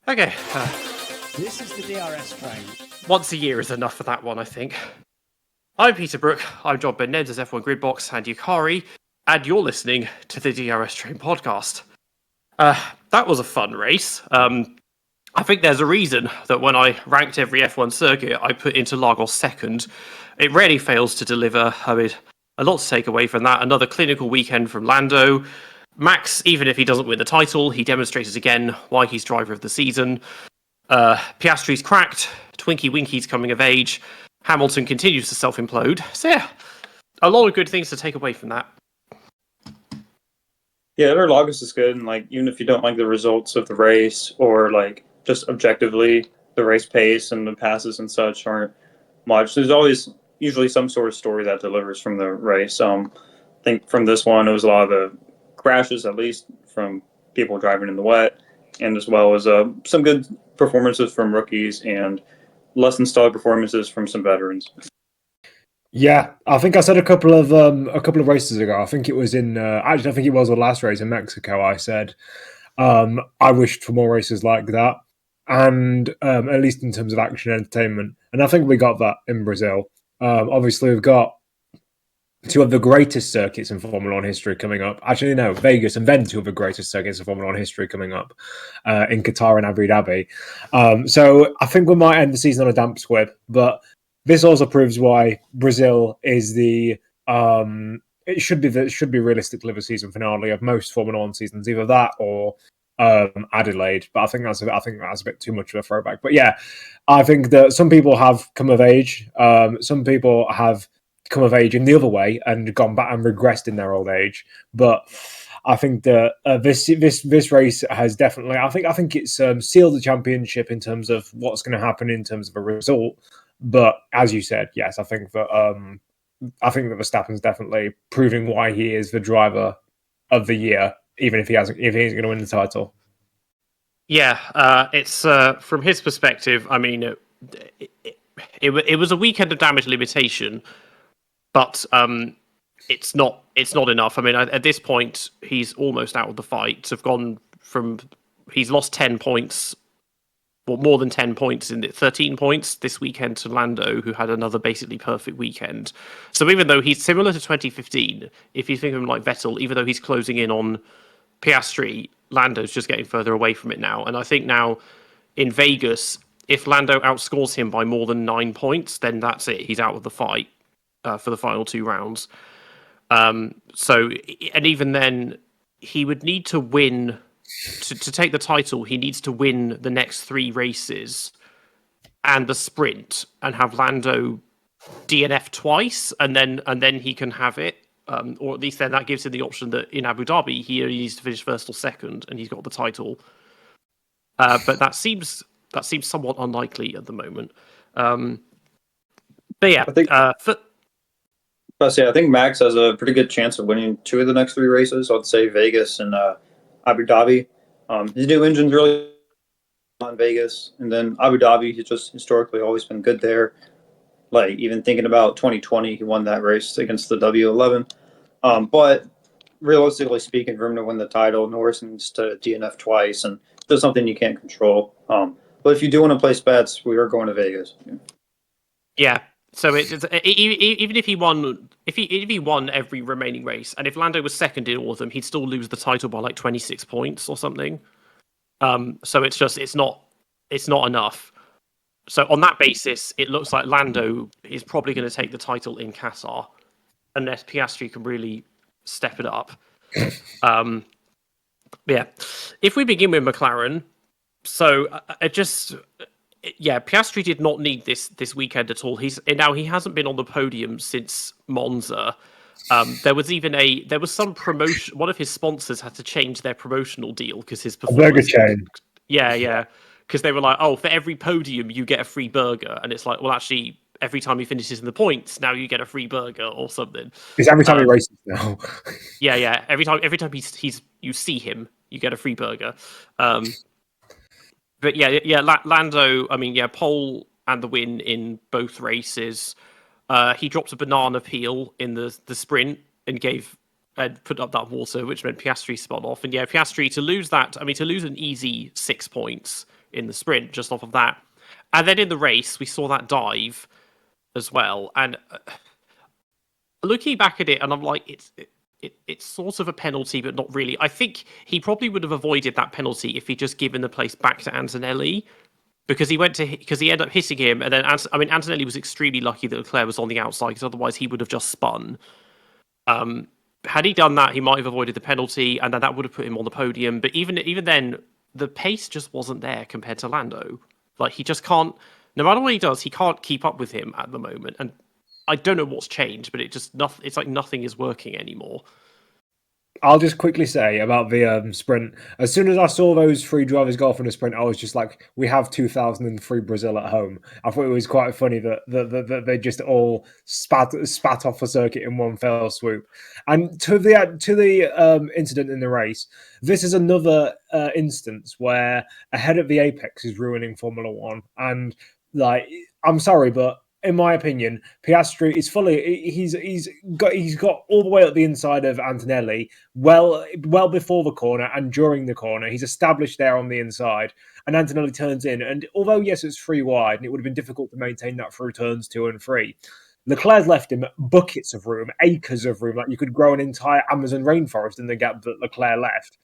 Okay. This is the DRS train. Once a year is enough for that one, I think. I'm Peter Brook, I'm joined by Nedzo's F1 Gridbox and Yukari, and you're listening to the DRS Train podcast. That was a fun race. I think there's a reason that when I ranked every F1 circuit, I put Interlagos second. It rarely fails to deliver. I mean, a lot to take away from that. Another clinical weekend from Lando. Max, even if he doesn't win the title, he demonstrated again why he's driver of the season. Piastri's cracked. Twinkie Winkie's coming of age. Hamilton continues to self-implode. So yeah, a lot of good things to take away from that. Yeah, Interlagos is good, and like even if you don't like the results of the race or like just objectively the race pace and the passes and such aren't much, there's always usually some sort of story that delivers from the race. I think from this one it was a lot of the crashes, at least from people driving in the wet, and as well as some good performances from rookies and less than stellar performances from some veterans. Yeah, I think I said a couple of races ago. I think it was in actually I think it was the last race in Mexico. I said I wished for more races like that, and at least in terms of action and entertainment. And I think we got that in Brazil. Obviously, we've got two of the greatest circuits in Formula One history coming up. Actually, no, Vegas, and then two of the greatest circuits in Formula One history coming up in Qatar and Abu Dhabi. So I think we might end the season on a damp squib, but this also proves why Brazil is the it should be realistically the season finale of most Formula One seasons, either that or Adelaide. But I think that's a bit too much of a throwback. But yeah, I think that some people have come of age. Some people have come of age in the other way and gone back and regressed in their old age. But I think that this race has definitely. I think it's sealed the championship in terms of what's going to happen in terms of a result. But as you said, yes, I think that Verstappen's definitely proving why he is the driver of the year, even if he isn't going to win the title. Yeah, it's from his perspective. I mean, it was a weekend of damage limitation, but it's not enough. I mean, at this point, he's almost out of the fight. He's lost 10 points. Well, more than 10 points 13 points this weekend to Lando, who had another basically perfect weekend. So even though he's similar to 2015, if you think of him like Vettel, even though he's closing in on Piastri, Lando's just getting further away from it now. And I think now in Vegas, if Lando outscores him by more than 9 points, then that's it. He's out of the fight for the final 2 rounds. And even then, he would need to win. To take the title, he needs to win the next 3 races and the sprint and have Lando DNF twice, and then he can have it. or at least then that gives him the option that in Abu Dhabi he only needs to finish first or second, and he's got the title. But that seems somewhat unlikely at the moment. But yeah, I think I think Max has a pretty good chance of winning 2 of the next 3 races. I'd say Vegas and Abu Dhabi. His new engine's really on Vegas, and then Abu Dhabi. He's just historically always been good there. Like even thinking about 2020, he won that race against the W11. But realistically speaking, for him to win the title, Norris needs to DNF twice, and that's something you can't control. But if you do want to place bets, we are going to Vegas. Yeah. So even if he won, if he won every remaining race, and if Lando was second in all of them, he'd still lose the title by like 26 points or something. So it's not enough. So on that basis, it looks like Lando is probably going to take the title in Qatar, unless Piastri can really step it up. Yeah. If we begin with McLaren, so Piastri did not need this weekend at all. He hasn't been on the podium since Monza. There was some promotion. One of his sponsors had to change their promotional deal because his performance. Burger chain. Yeah. Because they were like, oh, for every podium you get a free burger, and it's like, well, actually, every time he finishes in the points, now you get a free burger or something. It's every time he races now. Yeah. Every time you see him, you get a free burger. But Lando. I mean, pole and the win in both races. He dropped a banana peel in the sprint and put up that water, which meant Piastri spun off. And Piastri to lose an easy 6 points in the sprint just off of that. And then in the race, we saw that dive as well. And looking back at it, and I'm like, it's sort of a penalty, but not really. I think he probably would have avoided that penalty if he'd just given the place back to Antonelli, because he ended up hitting him. And then, Antonelli was extremely lucky that Leclerc was on the outside, because otherwise he would have just spun. Had he done that, he might have avoided the penalty, and then that would have put him on the podium. But even then, the pace just wasn't there compared to Lando. Like, he just can't. No matter what he does, he can't keep up with him at the moment. And I don't know what's changed, but it's like nothing is working anymore. I'll just quickly say about the sprint. As soon as I saw those 3 drivers go off in a sprint, I was just like, we have 2003 Brazil at home. I thought it was quite funny that they just all spat off the circuit in one fell swoop. And to the incident in the race, this is another instance where ahead of the apex is ruining Formula One. And like, I'm sorry, but in my opinion, Piastri is he's got all the way up the inside of Antonelli, well before the corner and during the corner. He's established there on the inside, and Antonelli turns in. And although, yes, it's 3 wide, and it would have been difficult to maintain that through turns 2 and 3, Leclerc's left him buckets of room, acres of room. Like, you could grow an entire Amazon rainforest in the gap that Leclerc left.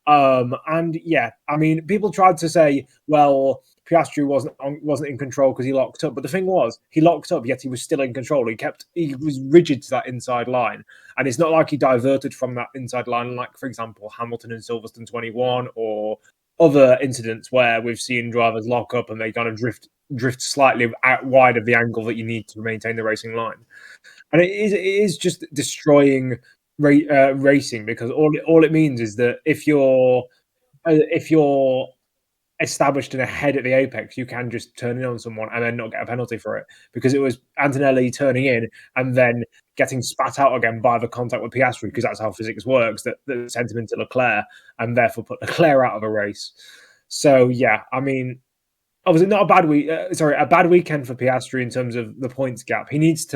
And yeah, I mean, people tried to say, well, Piastri wasn't in control because he locked up, but the thing was, he locked up, yet he was still in control. He was rigid to that inside line, and it's not like he diverted from that inside line, like, for example, Hamilton in Silverstone 21 or other incidents where we've seen drivers lock up and they kind of drift slightly out wide of the angle that you need to maintain the racing line. And it is just destroying racing, because all it means is that if you're established and ahead at the apex, you can just turn in on someone and then not get a penalty for it, because it was Antonelli turning in and then getting spat out again by the contact with Piastri, because that's how physics works, that sent him into Leclerc and therefore put Leclerc out of a race. So yeah, I mean, obviously not a bad a bad weekend for Piastri in terms of the points gap. He needs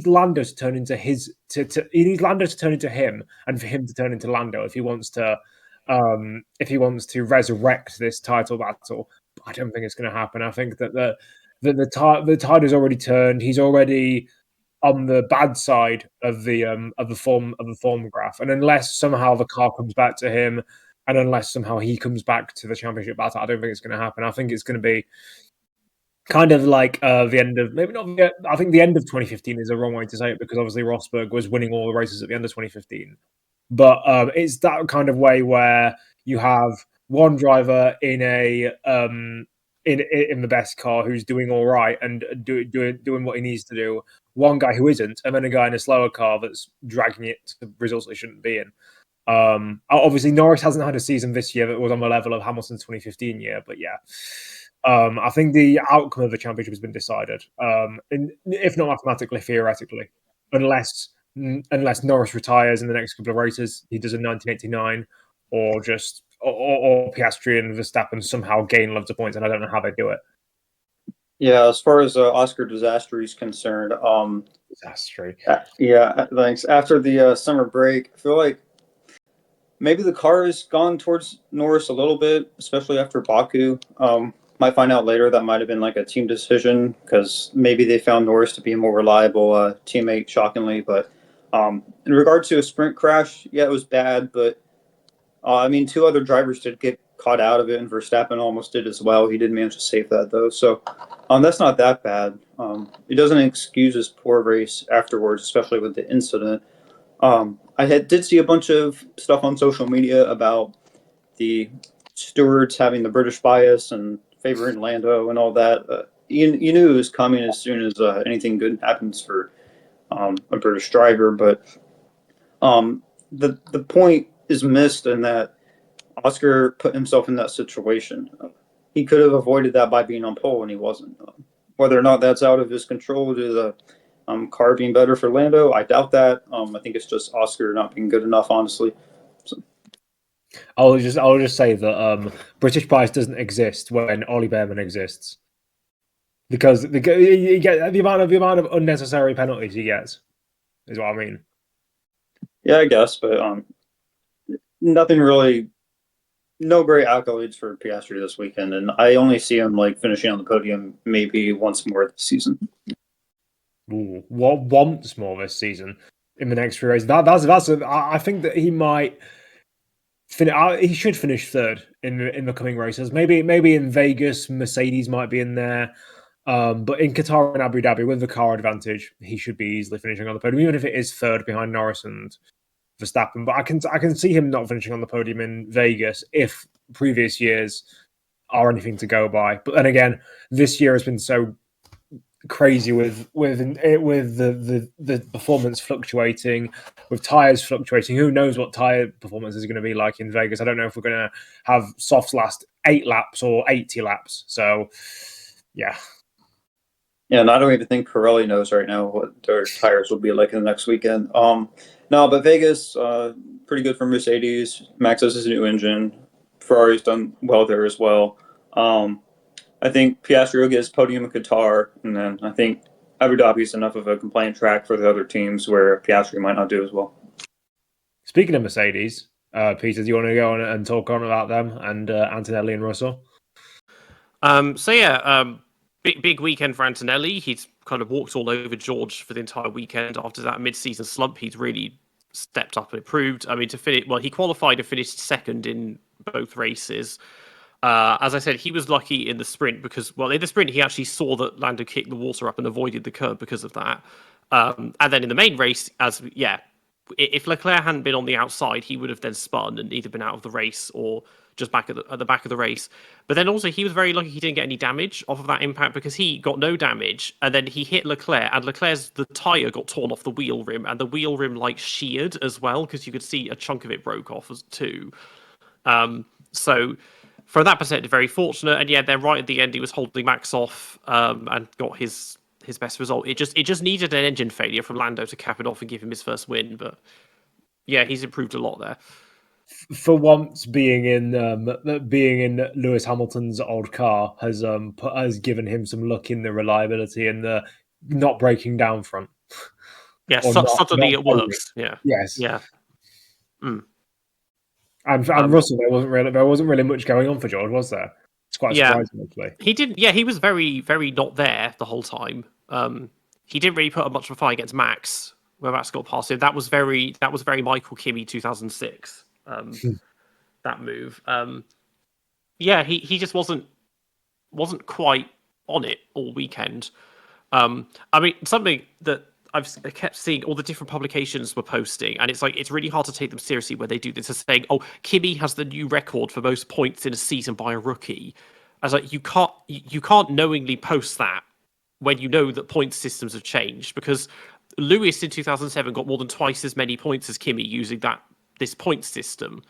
Lando to turn into he needs Lando to turn into him, and for him to turn into Lando if he wants to resurrect this title battle. But I don't think it's going to happen. I think that the tide has already turned. He's already on the bad side of the form graph, and unless somehow the car comes back to him, and unless somehow he comes back to the championship battle, I don't think it's going to happen. I think it's going to be kind of like the end of, maybe not. I think the end of 2015 is a wrong way to say it, because obviously Rosberg was winning all the races at the end of 2015. But it's that kind of way where you have one driver in in the best car who's doing all right and doing what he needs to do, one guy who isn't, and then a guy in a slower car that's dragging it to results they shouldn't be in. Obviously, Norris hasn't had a season this year that was on the level of Hamilton's 2015 year, but yeah. I think the outcome of the championship has been decided, if not mathematically, theoretically, unless Norris retires in the next couple of races, he does in 1989, or Piastri and Verstappen somehow gain loads of points, and I don't know how they do it. Yeah, as far as Oscar Disastry is concerned, Disastry. Yeah, thanks. After the summer break, I feel like maybe the car has gone towards Norris a little bit, especially after Baku. Might find out later that might have been like a team decision because maybe they found Norris to be a more reliable teammate, shockingly. But in regard to a sprint crash, yeah, it was bad. But I mean, two other drivers did get caught out of it, and Verstappen almost did as well. He did manage to save that, though. So that's not that bad. It doesn't excuse his poor race afterwards, especially with the incident. Did see a bunch of stuff on social media about the stewards having the British bias and favoring Lando and all that. You knew it was coming as soon as anything good happens for a British driver, but the point is missed in that Oscar put himself in that situation. He could have avoided that by being on pole, and he wasn't. Whether or not that's out of his control due to the car being better for Lando, I doubt that. I think it's just Oscar not being good enough, honestly. So. I'll just say that British bias doesn't exist when Ollie Behrman exists, because you get the amount of unnecessary penalties he gets is what I mean. Yeah, I guess, but nothing really. No great accolades for Piastri this weekend, and I only see him like finishing on the podium maybe once more this season. Ooh, once more this season in the next few races. I think that he might. He should finish third in the coming races. Maybe in Vegas, Mercedes might be in there, but in Qatar and Abu Dhabi with the car advantage, he should be easily finishing on the podium, even if it is third behind Norris and Verstappen. But I can see him not finishing on the podium in Vegas if previous years are anything to go by. But then again, this year has been so crazy with the performance fluctuating, with tires fluctuating. Who knows what tire performance is going to be like in Vegas? I don't know if we're going to have softs last 8 laps or 80 laps. So, yeah. Yeah, and I don't even think Pirelli knows right now what their tires will be like in the next weekend. No, but Vegas, pretty good for Mercedes. Max has his new engine. Ferrari's done well there as well. I think Piastri will get his podium in Qatar, and then I think Abu Dhabi is enough of a compliant track for the other teams where Piastri might not do as well. Speaking of Mercedes, Peter, do you want to go on and talk on about them and Antonelli and Russell? Big weekend for Antonelli. He's kind of walked all over George for the entire weekend. After that mid-season slump, he's really stepped up and improved. I mean, he qualified and finished second in both races. As I said, he was lucky in the sprint because, in the sprint, he actually saw that Lando kicked the water up and avoided the curb because of that. And then in the main race, if Leclerc hadn't been on the outside, he would have then spun and either been out of the race or just back at the back of the race. But then also, he was very lucky he didn't get any damage off of that impact because he got no damage. And then he hit Leclerc, and the tyre got torn off the wheel rim, and the wheel rim sheared as well because you could see a chunk of it broke off too. So from that perspective, very fortunate. And then right at the end, he was holding Max off and got his best result. It just needed an engine failure from Lando to cap it off and give him his first win. But yeah, he's improved a lot there. For once, being in Lewis Hamilton's old car has given him some luck in the reliability and the not breaking down front. Yeah, suddenly it works. Yeah. Yes. Yeah. Mm. And Russell, there wasn't really much going on for George, was there? It's quite surprising, actually. He didn't. Yeah, he was very, very not there the whole time. He didn't really put up much of a fight against Max, where Max got past him. That was very Michael Kimmey 2006. That move. He just wasn't quite on it all weekend. I mean, something that I kept seeing all the different publications were posting, and it's really hard to take them seriously when they do this. As saying, "Oh, Kimi has the new record for most points in a season by a rookie." I was like, you can't knowingly post that when you know that point systems have changed, because Lewis in 2007 got more than twice as many points as Kimi using this point system.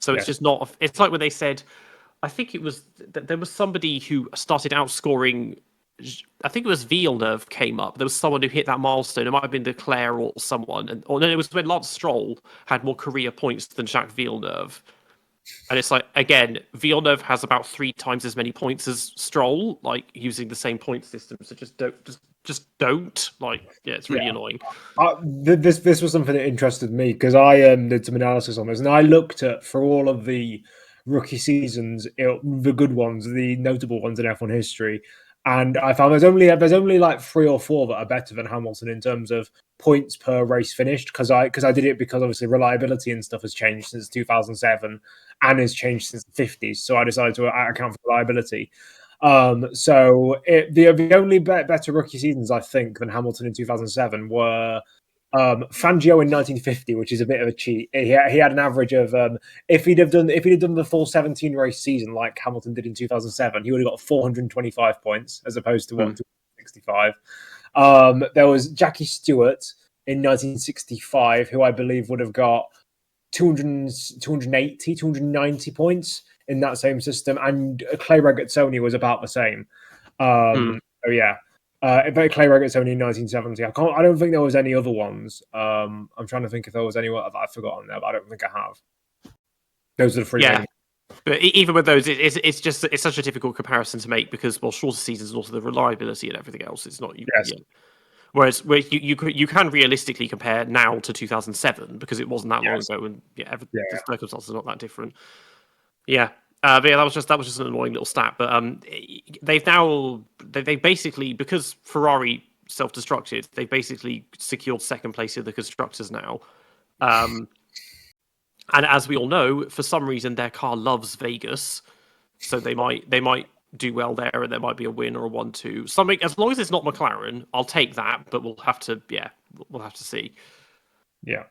So it's just not. It's like when they said, I think it was that there was somebody who started outscoring. I think it was Villeneuve came up. There was someone who hit that milestone. It might have been Leclerc or someone, or no, it was when Lance Stroll had more career points than Jacques Villeneuve. And it's like, again, Villeneuve has about 3 times as many points as Stroll, like using the same point system. So just don't. Like, yeah, it's really annoying. This was something that interested me because I did some analysis on this, and I looked at for all of the rookie seasons, the good ones, the notable ones in F1 history, and I found there's only like 3 or 4 that are better than Hamilton in terms of points per race finished, because I did it because obviously reliability and stuff has changed since 2007 and has changed since the 50s. So I decided to account for reliability. So the only better rookie seasons I think than Hamilton in 2007 were Fangio in 1950, which is a bit of a cheat. He had an average of if he'd have done the full 17 race season like Hamilton did in 2007, he would have got 425 points as opposed to 165. There was Jackie Stewart in 1965, who I believe would have got 280, 290 points in that same system, and Clay Regazzoni was about the same. So yeah. Clay Regazzoni in 1970. I don't think there was any other ones. I'm trying to think if there was any that I've forgotten there, but I don't think I have. Those are the 3 main. But even with those, it's such a difficult comparison to make because, well, shorter seasons and also the reliability and everything else. It's not. Whereas you can realistically compare now to 2007 because it wasn't that long ago, and the circumstances are not that different. Yeah. But yeah, that was just an annoying little stat. But they basically, because Ferrari self-destructed, they've basically secured second place in the constructors now. And as we all know, for some reason their car loves Vegas, so they might do well there, and there might be a win or a 1-2. Something, as long as it's not McLaren, I'll take that. But we'll have to see. Yeah,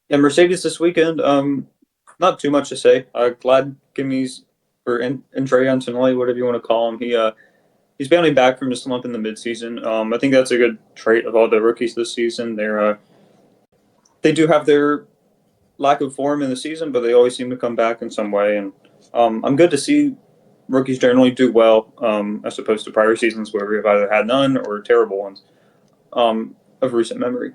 Mercedes this weekend. Not too much to say. Glad Kimi's or Andrea Antonelli, whatever you want to call him, he's bouncing back from the slump in the midseason. I think that's a good trait of all the rookies this season. They do have their lack of form in the season, but they always seem to come back in some way. And I'm good to see rookies generally do well, as opposed to prior seasons where we've either had none or terrible ones of recent memory.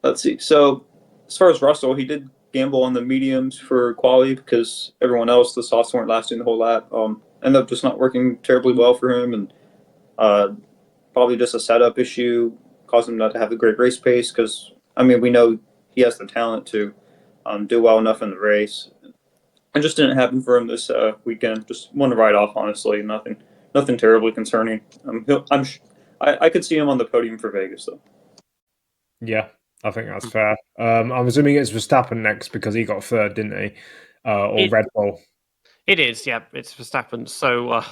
Let's see. So as far as Russell, he did gamble on the mediums for quality because everyone else, the softs weren't lasting the whole lap. Ended up just not working terribly well for him, and probably just a setup issue caused him not to have a great race pace because, I mean, we know he has the talent to do well enough in the race. It just didn't happen for him this weekend. Just one to write off, honestly. Nothing terribly concerning. I could see him on the podium for Vegas, though. Yeah, I think that's fair. I'm assuming it's Verstappen next because he got third, didn't he? Or Red Bull. It is, yeah. It's Verstappen. So,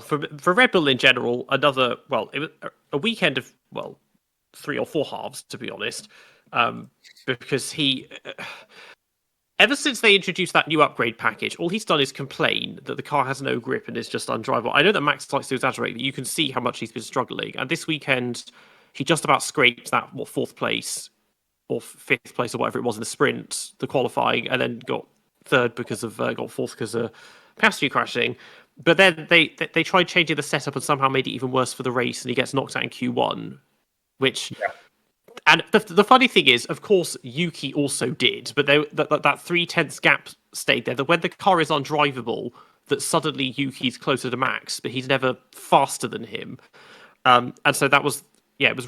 for Red Bull in general, it was a weekend of 3 or 4 halves, to be honest, because he. Ever since they introduced that new upgrade package, all he's done is complain that the car has no grip and is just undrivable. I know that Max likes to exaggerate, but you can see how much he's been struggling. And this weekend, he just about scraped that 4th place or 5th place or whatever it was in the sprint, the qualifying, and then got 3rd because of got 4th because of capacity crashing. But then they tried changing the setup and somehow made it even worse for the race, and he gets knocked out in Q1, which. Yeah. And the funny thing is, of course, Yuki also did, but that 0.3 gap stayed there. That when the car is undrivable, that suddenly Yuki's closer to Max, but he's never faster than him. And so it was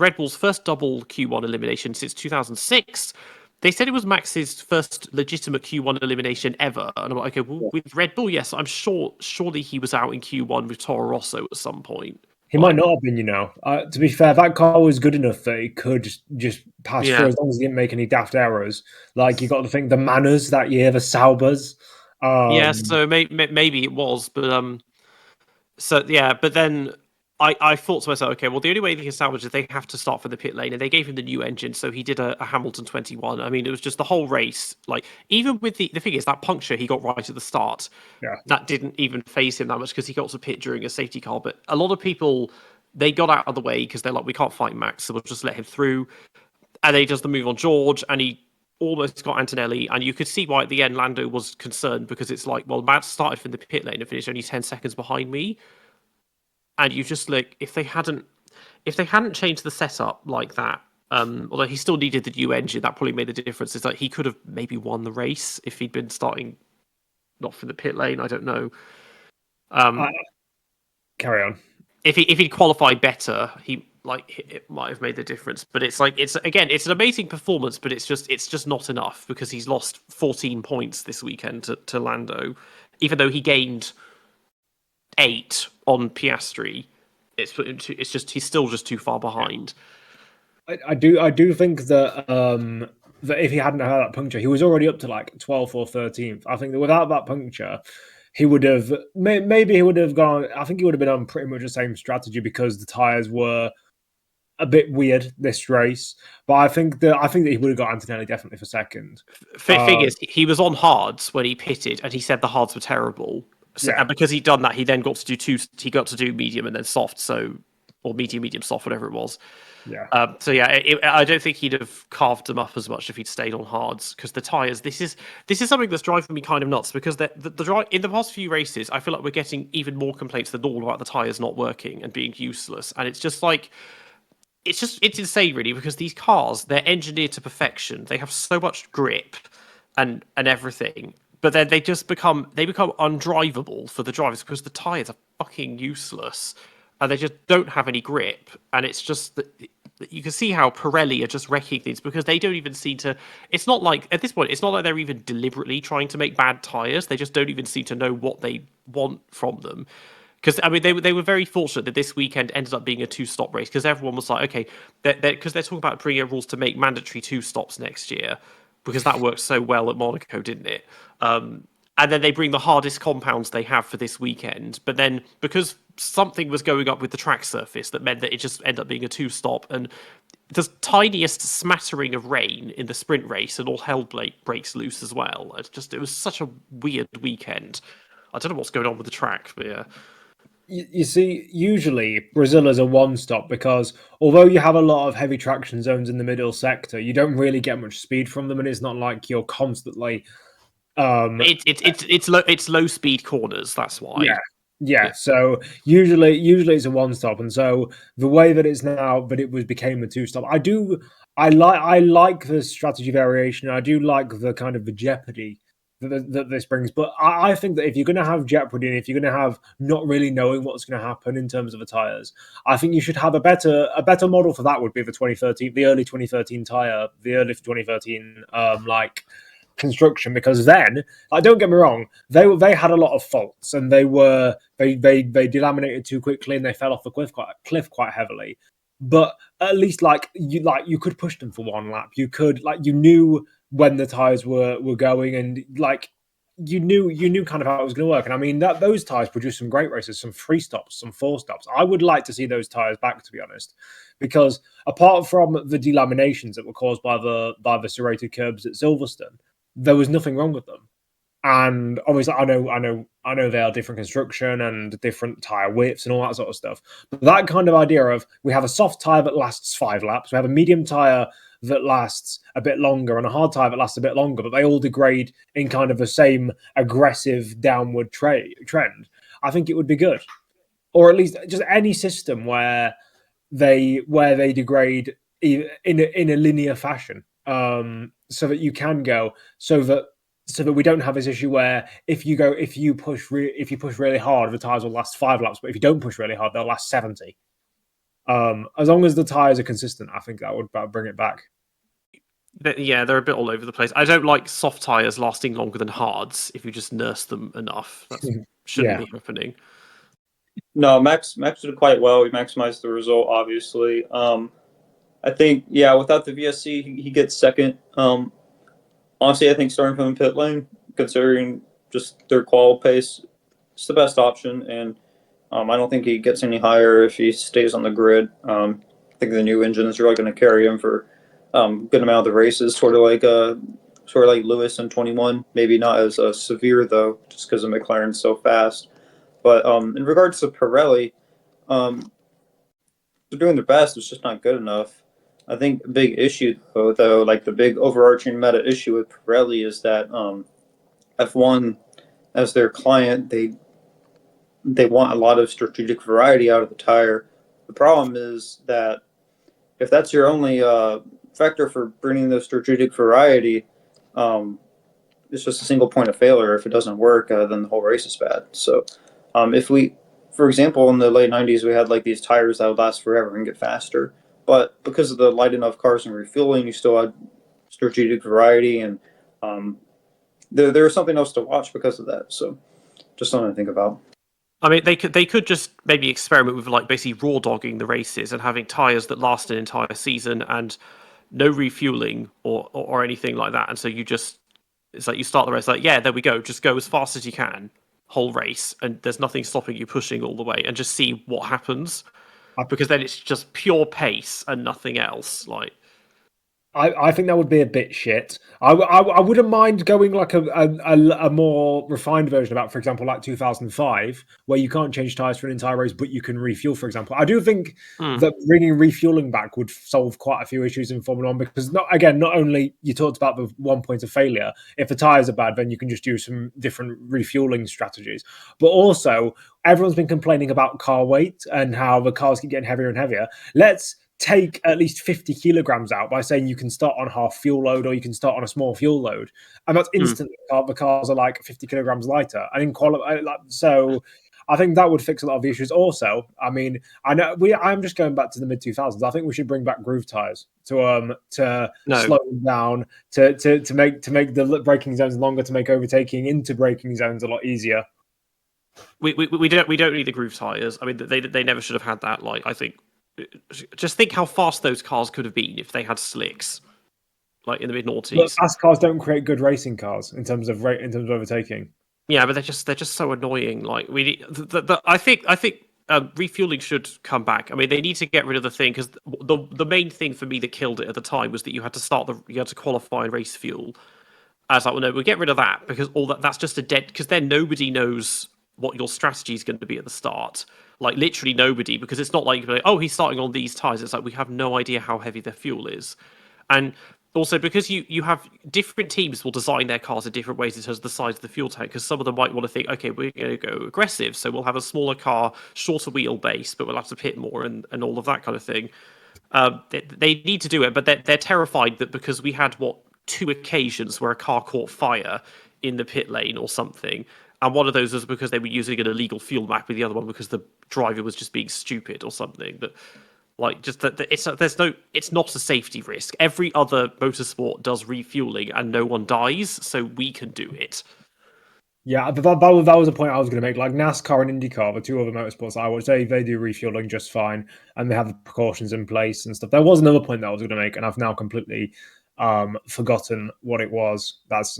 Red Bull's first double Q1 elimination since 2006. They said it was Max's first legitimate Q1 elimination ever. And I'm like, okay, well, with Red Bull, yes, I'm surely he was out in Q1 with Toro Rosso at some point. He might not have been, to be fair, that car was good enough that he could just pass through as long as he didn't make any daft errors. Like, you got to think the Manners that year, the Saubers. So maybe it was, but but then I thought to myself, okay, well, the only way they can salvage it, they have to start from the pit lane, and they gave him the new engine, so he did a Hamilton 21. I mean, it was just the whole race. Like, even with the thing is, that puncture he got right at the start, that didn't even phase him that much because he got to pit during a safety car. But a lot of people they got out of the way because they're like, we can't fight Max, so we'll just let him through. And then he does the move on George, and he almost got Antonelli. And you could see why at the end Lando was concerned, because it's like, well, Max started from the pit lane and finished only 10 seconds behind me. And you just like, if they hadn't changed the setup like that, although he still needed the new engine, that probably made the difference. It's like he could have maybe won the race if he'd been starting not from the pit lane. I don't know. Carry on. If he'd qualified better, it might have made the difference. But it's like, it's an amazing performance, but it's just not enough, because he's lost 14 points this weekend to Lando, even though he gained 8 on Piastri. He's still just too far behind. I do think that that if he hadn't had that puncture, he was already up to like 12th or 13th. I think that without that puncture, he would have maybe he would have gone. I think he would have been on pretty much the same strategy, because the tires were a bit weird this race. But I think that he would have got Antonelli definitely for second. Thing is, he was on hards when he pitted, and he said the hards were terrible. So, Yeah. and because he'd done that, he then got to do two. He got to do medium and then soft. So, or medium, soft, whatever it was. Yeah. I don't think he'd have carved them up as much if he'd stayed on hards, because the tires. This is something that's driving me kind of nuts, because the in the past few races, I feel like we're getting even more complaints than normal about the tires not working and being useless, and it's just like. It's insane, really, because these cars, they're engineered to perfection. They have so much grip and everything, but then they become undrivable for the drivers, because the tires are fucking useless and they just don't have any grip. And it's just that you can see how Pirelli are just wrecking things, because they don't even seem to. It's not like at this point, it's not like they're even deliberately trying to make bad tires. They just don't even seem to know what they want from them. Because I mean, they were very fortunate that this weekend ended up being a 2-stop race, because everyone was like, okay, because they're talking about bringing rules to make mandatory 2 stops next year, because that worked so well at Monaco, didn't it? And then they bring the hardest compounds they have for this weekend, but then because something was going up with the track surface, that meant that it just ended up being a 2-stop, and the tiniest smattering of rain in the sprint race, and all hell breaks loose as well. It was such a weird weekend. I don't know what's going on with the track, but yeah. You see, usually Brazil is a 1-stop, because although you have a lot of heavy traction zones in the middle sector, you don't really get much speed from them, and it's not like you're constantly. It's low speed corners. That's why. Yeah. So usually it's a 1-stop, and so the way that it's now, but became a 2-stop. I like the strategy variation. I do like the kind of the jeopardy that this brings. But I think that if you're going to have jeopardy, and if you're going to have not really knowing what's going to happen in terms of the tires, I think you should have a better model for that. Would be the early 2013 tire, the early 2013 construction, because then, don't get me wrong, they had a lot of faults, and they delaminated too quickly, and they fell off the cliff quite heavily. But at least you could push them for 1 lap. You could you knew when the tires were going, and you knew kind of how it was going to work. And I mean those tires produced some great races, some 3 stops, some 4 stops. I would like to see those tires back, to be honest, because apart from the delaminations that were caused by the serrated curbs at Silverstone, there was nothing wrong with them. And obviously, I know they are different construction and different tire widths and all that sort of stuff. But that kind of idea of, we have a soft tire that lasts 5 laps, we have a medium tire that lasts a bit longer, and a hard tire that lasts a bit longer, but they all degrade in kind of the same aggressive downward trend. I think it would be good, or at least just any system where they degrade in a linear fashion. So that you can go, so that we don't have this issue where if you push really hard, the tires will last 5 laps, but if you don't push really hard, they'll last 70. As long as the tires are consistent, I think that would bring it back. Yeah, they're a bit all over the place. I don't like soft tires lasting longer than hards if you just nurse them enough. That shouldn't be happening. No, Max did quite well. He maximized the result, obviously. I think, without the VSC, he gets second. Honestly, I think starting from the pit lane, considering just their qual pace, it's the best option. And I don't think he gets any higher if he stays on the grid. I think the new engine is really going to carry him for a good amount of the races, sort of like Lewis in 21. Maybe not as severe, though, just because the McLaren's so fast. But in regards to Pirelli, they're doing their best. It's just not good enough. I think a big issue though, like the big overarching meta issue with Pirelli is that F1 as their client, they want a lot of strategic variety out of the tire. The problem is that if that's your only factor for bringing the strategic variety, um, it's just a single point of failure. If it doesn't work, then the whole race is bad. So, if we, for example, in the late '90s, we had like these tires that would last forever and get faster, but because of the light enough cars and refueling, you still had strategic variety, and um, there was something else to watch because of that. So, just something to think about. I mean, they could just maybe experiment with like basically raw dogging the races and having tires that last an entire season and no refueling or anything like that. And so it's like you start the race like, yeah, there we go, just go as fast as you can, whole race, and there's nothing stopping you pushing all the way, and just see what happens. Because then it's just pure pace and nothing else. Like, I think that would be a bit shit. I wouldn't mind going like a more refined version of that, for example, like 2005, where you can't change tires for an entire race, but you can refuel, for example. I do think that bringing refueling back would solve quite a few issues in Formula One because, not only you talked about the 1 point of failure, if the tires are bad, then you can just use some different refueling strategies. But also, everyone's been complaining about car weight and how the cars keep getting heavier and heavier. Let's take at least 50 kilograms out by saying you can start on half fuel load or you can start on a small fuel load, and that's instantly the cars are like 50 kilograms lighter. And in quality, so I think that would fix a lot of the issues. Also, I mean, I'm just going back to the mid 2000s. I think we should bring back groove tires to slow them down, to make the braking zones longer, to make overtaking into braking zones a lot easier. We don't need the groove tires. I mean, they never should have had that. Like, I think. Just think how fast those cars could have been if they had slicks, like in the mid noughties. Fast cars don't create good racing cars in terms of overtaking. Yeah, but they're just so annoying. Like I think refueling should come back. I mean, they need to get rid of the thing because the main thing for me that killed it at the time was that you had to qualify and race fuel. I was like, well, no, we'll get rid of that because that's just a dead. Because then nobody knows what your strategy is going to be at the start. Like literally nobody, because it's not like, oh, he's starting on these tires. It's like we have no idea how heavy their fuel is, and also because you have different teams will design their cars in different ways in terms of the size of the fuel tank. Because some of them might want to think, okay, we're going to go aggressive, so we'll have a smaller car, shorter wheelbase, but we'll have to pit more and all of that kind of thing. They need to do it, but they're terrified that because we had 2 occasions where a car caught fire in the pit lane or something. And one of those was because they were using an illegal fuel map, and the other one because the driver was just being stupid or something. But like, just that it's not a safety risk. Every other motorsport does refueling, and no one dies, so we can do it. Yeah, but that was a point I was going to make. Like NASCAR and IndyCar, the 2 other motorsports I watch, they do refueling just fine, and they have the precautions in place and stuff. There was another point that I was going to make, and I've now completely forgotten what it was. That's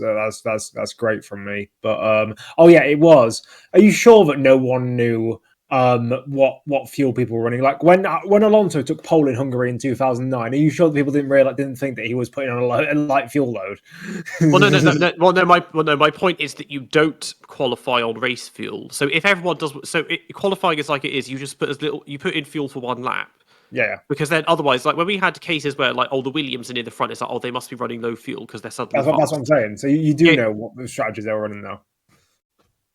great from me. But oh yeah, it was. Are you sure that no one knew what fuel people were running? Like when Alonso took pole in Hungary in 2009, are you sure that people didn't think that he was putting on a light fuel load? Well, no. Well, no. My point is that you don't qualify on race fuel. So if everyone does, qualifying is like it is. You just you put in fuel for 1 lap. Yeah. Because then otherwise, like when we had cases where like, the Williams are near the front, it's like, they must be running low fuel because they're suddenly fast. That's what I'm saying. So you do know what the strategies they were running now.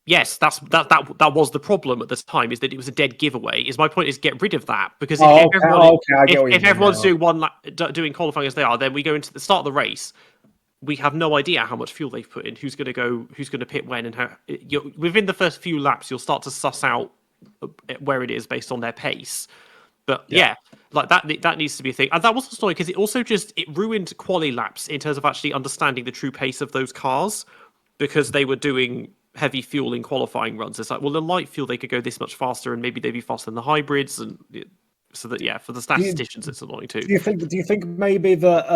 Yes, that was the problem at this time, is that it was a dead giveaway. Is my point is get rid of that, because if everyone's doing 1 lap, doing qualifying as they are, then we go into the start of the race. We have no idea how much fuel they've put in, who's going to pit when, and how. Within the first few laps, you'll start to suss out where it is based on their pace. But yeah, like that needs to be a thing. And that was annoying because it also it ruined quali laps in terms of actually understanding the true pace of those cars, because they were doing heavy fuel in qualifying runs. It's like, well, the light fuel, they could go this much faster, and maybe they'd be faster than the hybrids, and so that for the statisticians, it's annoying too. Do you think maybe that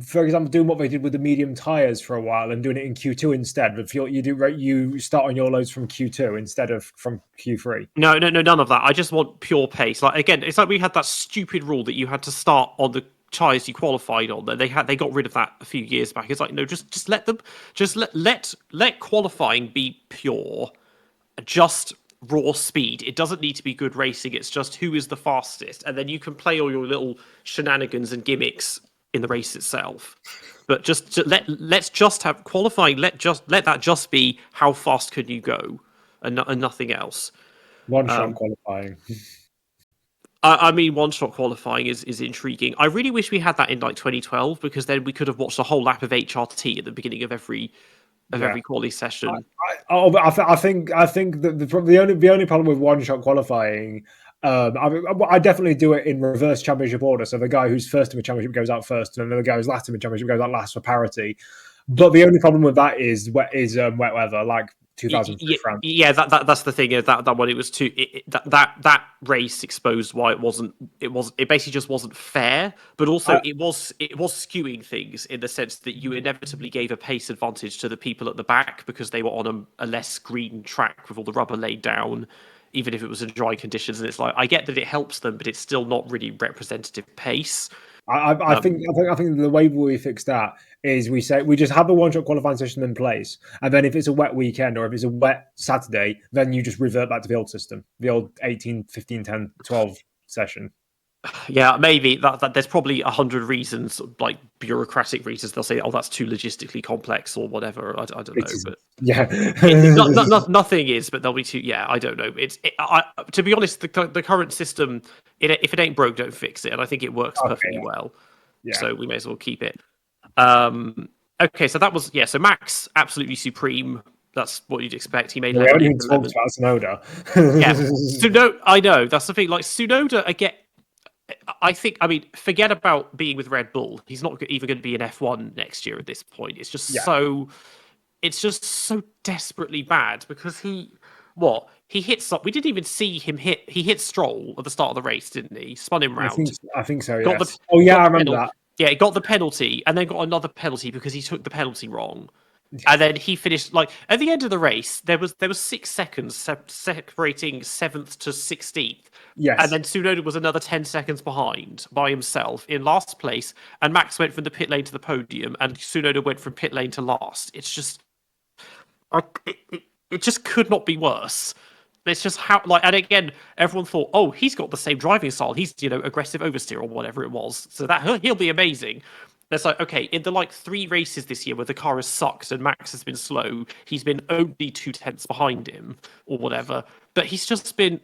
for example, doing what they did with the medium tires for a while and doing it in Q2 instead, but you start on your loads from Q2 instead of from Q3? No, none of that. I just want pure pace. Like again, it's like we had that stupid rule that you had to start on the tires you qualified on. They got rid of that a few years back. It's like, no, just let qualifying be pure. Just raw speed. It doesn't need to be good racing. It's just who is the fastest, and then you can play all your little shenanigans and gimmicks in the race itself. But let's just have qualifying. Let that just be how fast can you go, and nothing else. One-shot qualifying. I mean, one-shot qualifying is intriguing. I really wish we had that in like 2012, because then we could have watched a whole lap of HRT at the beginning of every quali session. I think the only problem with one-shot qualifying, I definitely do it in reverse championship order. So the guy who's first in the championship goes out first, and the guy who's last in the championship goes out last for parity. But the only problem with that is wet weather, like 2003 France. Yeah, that's the thing. That one, it was too. That race exposed why it wasn't. It basically just wasn't fair. But also, it was skewing things in the sense that you inevitably gave a pace advantage to the people at the back because they were on a less green track with all the rubber laid down, even if it was in dry conditions. And it's like, I get that it helps them, but it's still not really representative pace. I think the way we fix that is we just have the one-shot qualifying system in place, and then if it's a wet weekend or if it's a wet Saturday, then you just revert back to the old system, the old 18, 15, 10, 12 session. Yeah, maybe that there's probably 100 reasons, like bureaucratic reasons. They'll say, "Oh, that's too logistically complex" or whatever. I don't know, but yeah, nothing is. But there'll be two. Yeah, I don't know. To be honest, the current system, if it ain't broke, don't fix it, and I think it works perfectly well. Yeah. So we may as well keep it. Okay, so that was So Max, absolutely supreme. That's what you'd expect. He made. We haven't even talked about Tsunoda. Yeah, Tsunoda. I know that's the thing. Like Tsunoda again. I mean, forget about being with Red Bull. He's not even going to be in F1 next year at this point. It's just so desperately bad because he hits up. We didn't even see him hit. He hit Stroll at the start of the race, didn't he? Spun him round. I think so. Yes. I remember that. Yeah, he got the penalty and then got another penalty because he took the penalty wrong. And then he finished at the end of the race. There was 6 seconds separating 7th to 16th. Yes. And then Tsunoda was another 10 seconds behind by himself in last place. And Max went from the pit lane to the podium, and Tsunoda went from pit lane to last. It's just, it just could not be worse. It's just how and again, everyone thought, oh, he's got the same driving style. He's aggressive oversteer or whatever it was. So that he'll be amazing. It's like, okay, in the 3 races this year where the car has sucked and Max has been slow, he's been only 2 tenths behind him or whatever. But he's just been.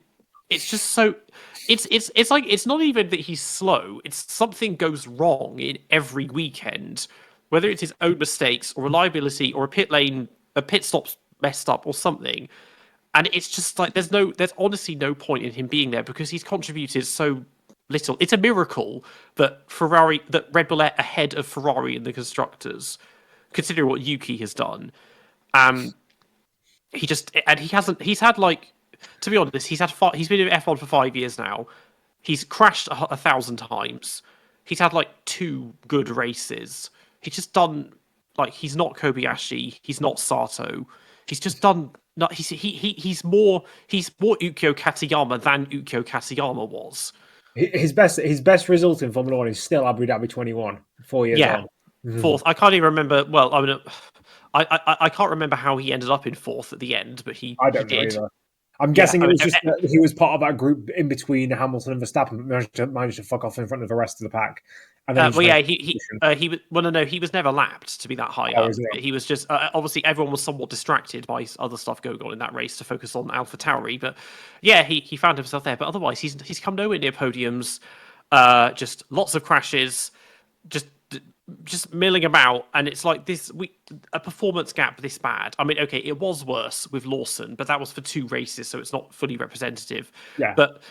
It's just so. It's like it's not even that he's slow. It's something goes wrong in every weekend, whether it's his own mistakes or reliability or a pit stop's messed up or something. And it's just like there's honestly no point in him being there because he's contributed so little. It's a miracle that Red Bull are ahead of Ferrari in the constructors, considering what Yuki has done. He's had to be honest, he's been in F1 for 5 years now. He's crashed 1,000 times. He's had 2 good races. He's just done he's not Kobayashi. He's not Sato. He's just done. No, he's more Ukyo Katayama than Ukyo Katayama was. His best result in Formula 1 is still Abu Dhabi 21, 4 years on. 4th. I can't even remember. Well, I mean, I can't remember how he ended up in 4th at the end, but I don't know either. I'm guessing it was just that he was part of that group in between Hamilton and Verstappen, but managed to fuck off in front of the rest of the pack. And then he was never lapped to be that high up. He was just obviously everyone was somewhat distracted by other stuff going on in that race to focus on AlphaTauri. But yeah, he found himself there. But otherwise, he's come nowhere near podiums. Just lots of crashes. Just milling about, and it's like a performance gap this bad. I mean, okay, it was worse with Lawson, but that was for 2 races, so it's not fully representative. Yeah. But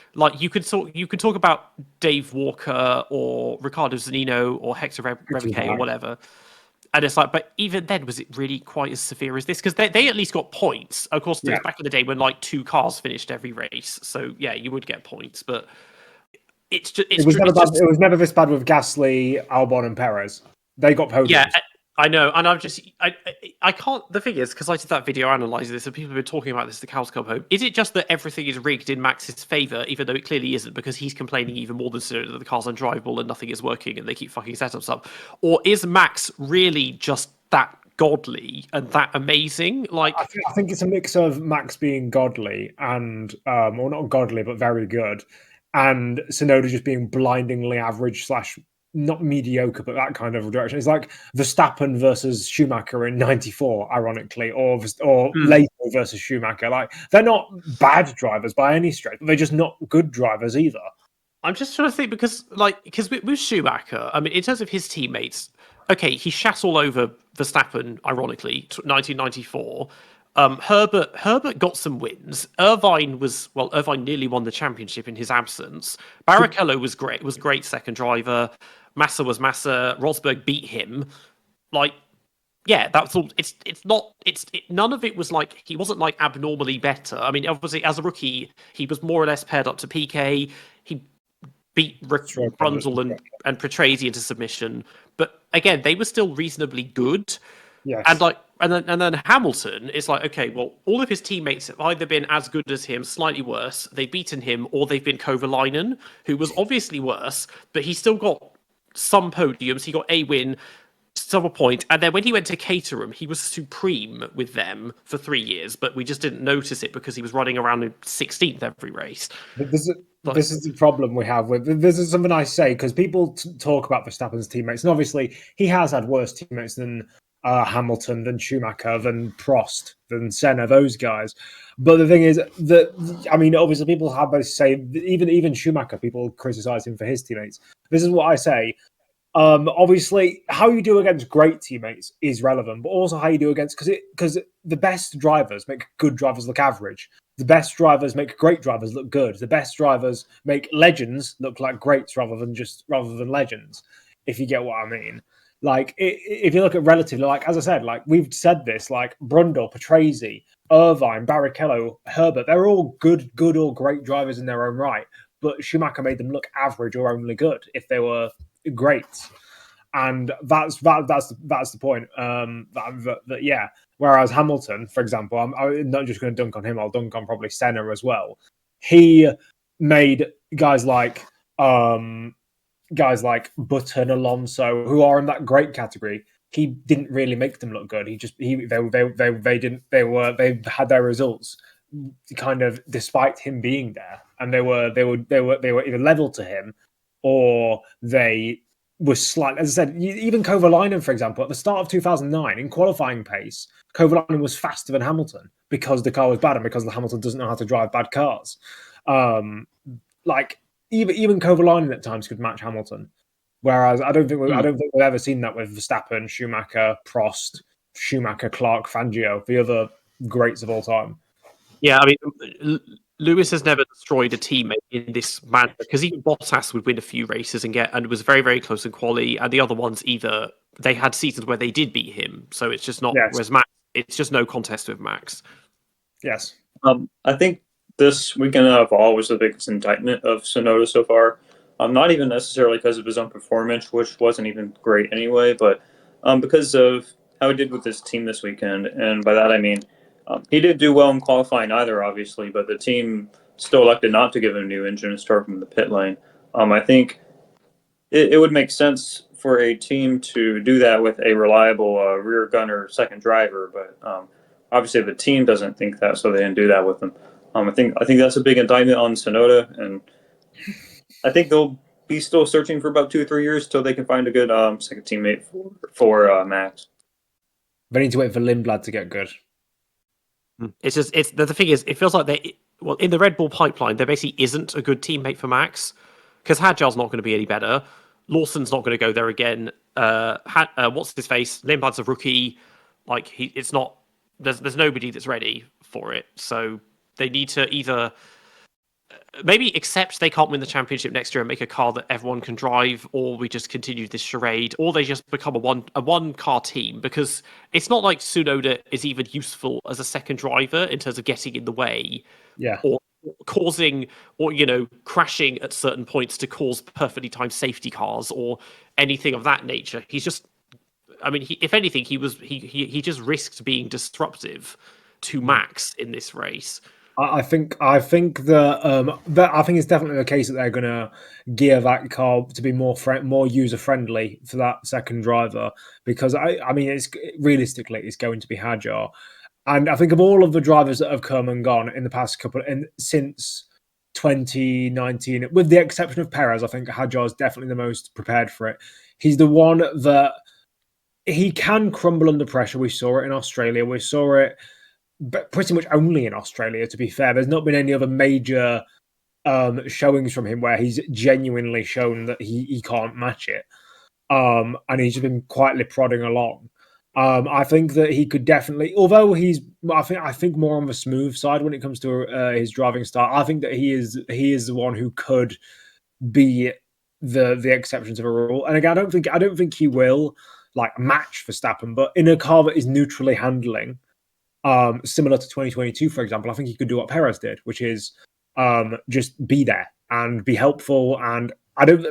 you could talk about Dave Walker or Ricardo Zanino or Hector Revoque or whatever, and it's but even then, was it really quite as severe as this? Because they at least got points. Of course, it was back in the day when 2 cars finished every race, so yeah, you would get points, but. It was never this bad with Gasly, Albon, and Perez. They got podiums. Yeah, I know, and I can't. The thing is, because I did that video analysing this, and people have been talking about this. The cows come home. Is it just that everything is rigged in Max's favour, even though it clearly isn't, because he's complaining even more than Tsunoda that the car's undrivable and nothing is working, and they keep fucking setups up? Or is Max really just that godly and that amazing. Like, I think it's a mix of Max being godly and, or not godly, but very good, and Tsunoda just being blindingly average slash not mediocre, but that kind of direction. It's like Verstappen versus Schumacher in '94, ironically, or Lato versus Schumacher. Like, they're not bad drivers by any stretch, but they're just not good drivers either. I'm just trying to think because with Schumacher, I mean, in terms of his teammates, okay, he shat all over Verstappen, ironically, 1994. Herbert got some wins. Irvine nearly won the championship in his absence. Barrichello was a great second driver. Massa was Massa. Rosberg beat him. Like, yeah, that's all. None of it was like, he wasn't like abnormally better. I mean, obviously, as a rookie, he was more or less paired up to PK. He beat Brundle and Patrese into submission. But again, they were still reasonably good. Yes. And then Hamilton is like, okay, well, all of his teammates have either been as good as him, slightly worse, they've beaten him, or they've been Kovalainen, who was obviously worse, but he still got some podiums. He got a win, some point, and then when he went to Caterham, he was supreme with them for 3 years, but we just didn't notice it because he was running around in 16th every race. This is the problem we have with this. Is something I say because people talk about Verstappen's teammates, and obviously he has had worse teammates than Hamilton, than Schumacher, than Prost, than Senna, those guys. But the thing is that, I mean, obviously people have both say, even Schumacher, people criticize him for his teammates. This is what I say. Obviously, how you do against great teammates is relevant, but also how you do against, because the best drivers make good drivers look average. The best drivers make great drivers look good. The best drivers make legends look like greats rather than legends. If you get what I mean. Like, if you look at relatively, like, as I said, like, we've said this, like, Brundle, Patrese, Irvine, Barrichello, Herbert, they're all good or great drivers in their own right, but Schumacher made them look average or only good if they were great. And that's the point. Yeah. Whereas Hamilton, for example, I'm not just going to dunk on him, I'll dunk on probably Senna as well. He made guys like Button, Alonso, who are in that great category. He didn't really make them look good. They had their results kind of despite him being there, and they were either level to him or they were slightly. As I said, even Kovalainen, for example, at the start of 2009 in qualifying pace, Kovalainen was faster than Hamilton because the car was bad and because Hamilton doesn't know how to drive bad cars. Like, even Kovalainen at times could match Hamilton, whereas I don't think we've ever seen that with Verstappen, Schumacher, Prost, Clark, Fangio, the other greats of all time. Yeah, I mean, Lewis has never destroyed a teammate in this manner because even Bottas would win a few races and it was very, very close in quali, and the other ones either they had seasons where they did beat him, so it's just not. Yes. Whereas Max, it's just no contest with Max. Yes, I think this weekend of all was the biggest indictment of Tsunoda so far. Not even necessarily because of his own performance, which wasn't even great anyway, but because of how he did with his team this weekend. And by that I mean he did do well in qualifying either, obviously, but the team still elected not to give him a new engine and start from the pit lane. I think it would make sense for a team to do that with a reliable rear gunner second driver, but obviously the team doesn't think that, so they didn't do that with him. I think that's a big indictment on Tsunoda, and I think they'll be still searching for about 2 or 3 years till they can find a good second teammate for Max. They need to wait for Lindblad to get good. It's the thing is, it feels like in the Red Bull pipeline, there basically isn't a good teammate for Max because Hadjar's not going to be any better. Lawson's not going to go there again. What's his face? Lindblad's a rookie. Like it's not. There's nobody that's ready for it. So they need to either maybe accept they can't win the championship next year and make a car that everyone can drive, or we just continue this charade, or they just become a one car team, because it's not like Tsunoda is even useful as a second driver in terms of getting in the way, or causing, or crashing at certain points to cause perfectly timed safety cars or anything of that nature. He's just, I mean, if anything, he just risked being disruptive to Max in this race. I think that I think it's definitely the case that they're going to gear that car to be more user friendly for that second driver, because I mean it's realistically it's going to be Hadjar, and I think of all of the drivers that have come and gone in the past couple and since 2019, with the exception of Perez, I think Hadjar is definitely the most prepared for it. He's the one that he can crumble under pressure. We saw it in Australia. We saw it but pretty much only in Australia, to be fair. There's not been any other major showings from him where he's genuinely shown that he can't match it. And he's just been quietly prodding along. I think that he could definitely, although I think more on the smooth side when it comes to his driving style. I think that he is the one who could be the exception to the rule. And again, I don't think he will like match Verstappen, but in a car that is neutrally handling, similar to 2022, for example, I think he could do what Perez did, which is just be there and be helpful. And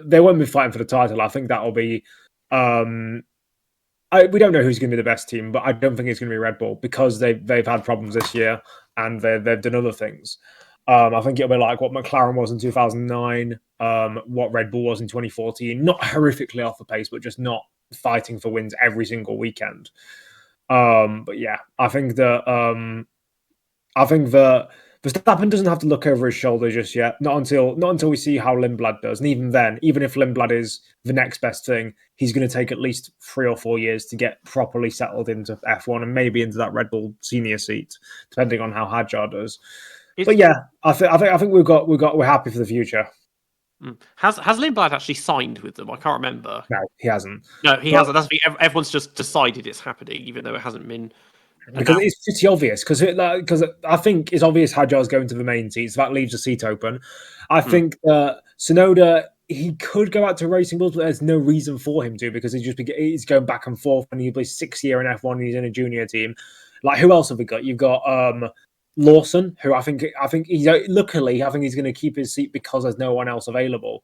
they won't be fighting for the title. I think that'll be. We don't know who's going to be the best team, but I don't think it's going to be Red Bull because they've had problems this year and they've done other things. I think it'll be like what McLaren was in 2009, what Red Bull was in 2014. Not horrifically off the pace, but just not fighting for wins every single weekend. But yeah, I think that Verstappen doesn't have to look over his shoulder just yet. Not until we see how Lindblad does. And even then, even if Lindblad is the next best thing, he's going to take at least 3 or 4 years to get properly settled into F1 and maybe into that Red Bull senior seat, depending on how Hadjar does. But yeah, I think we're happy for the future. Has Lindblad actually signed with them? I can't remember. No, he hasn't. No, he hasn't. Everyone's just decided it's happening, even though it hasn't been. Because it's pretty obvious. Because I think it's obvious Hadjar's going to the main seat, so that leaves a seat open. I think Tsunoda, he could go out to Racing Bulls, but there's no reason for him to because he's going back and forth, and he'll be 6th year in F1. And he's in a junior team. Like who else have we got? You've got Lawson, who I think he's luckily I think he's going to keep his seat because there's no one else available,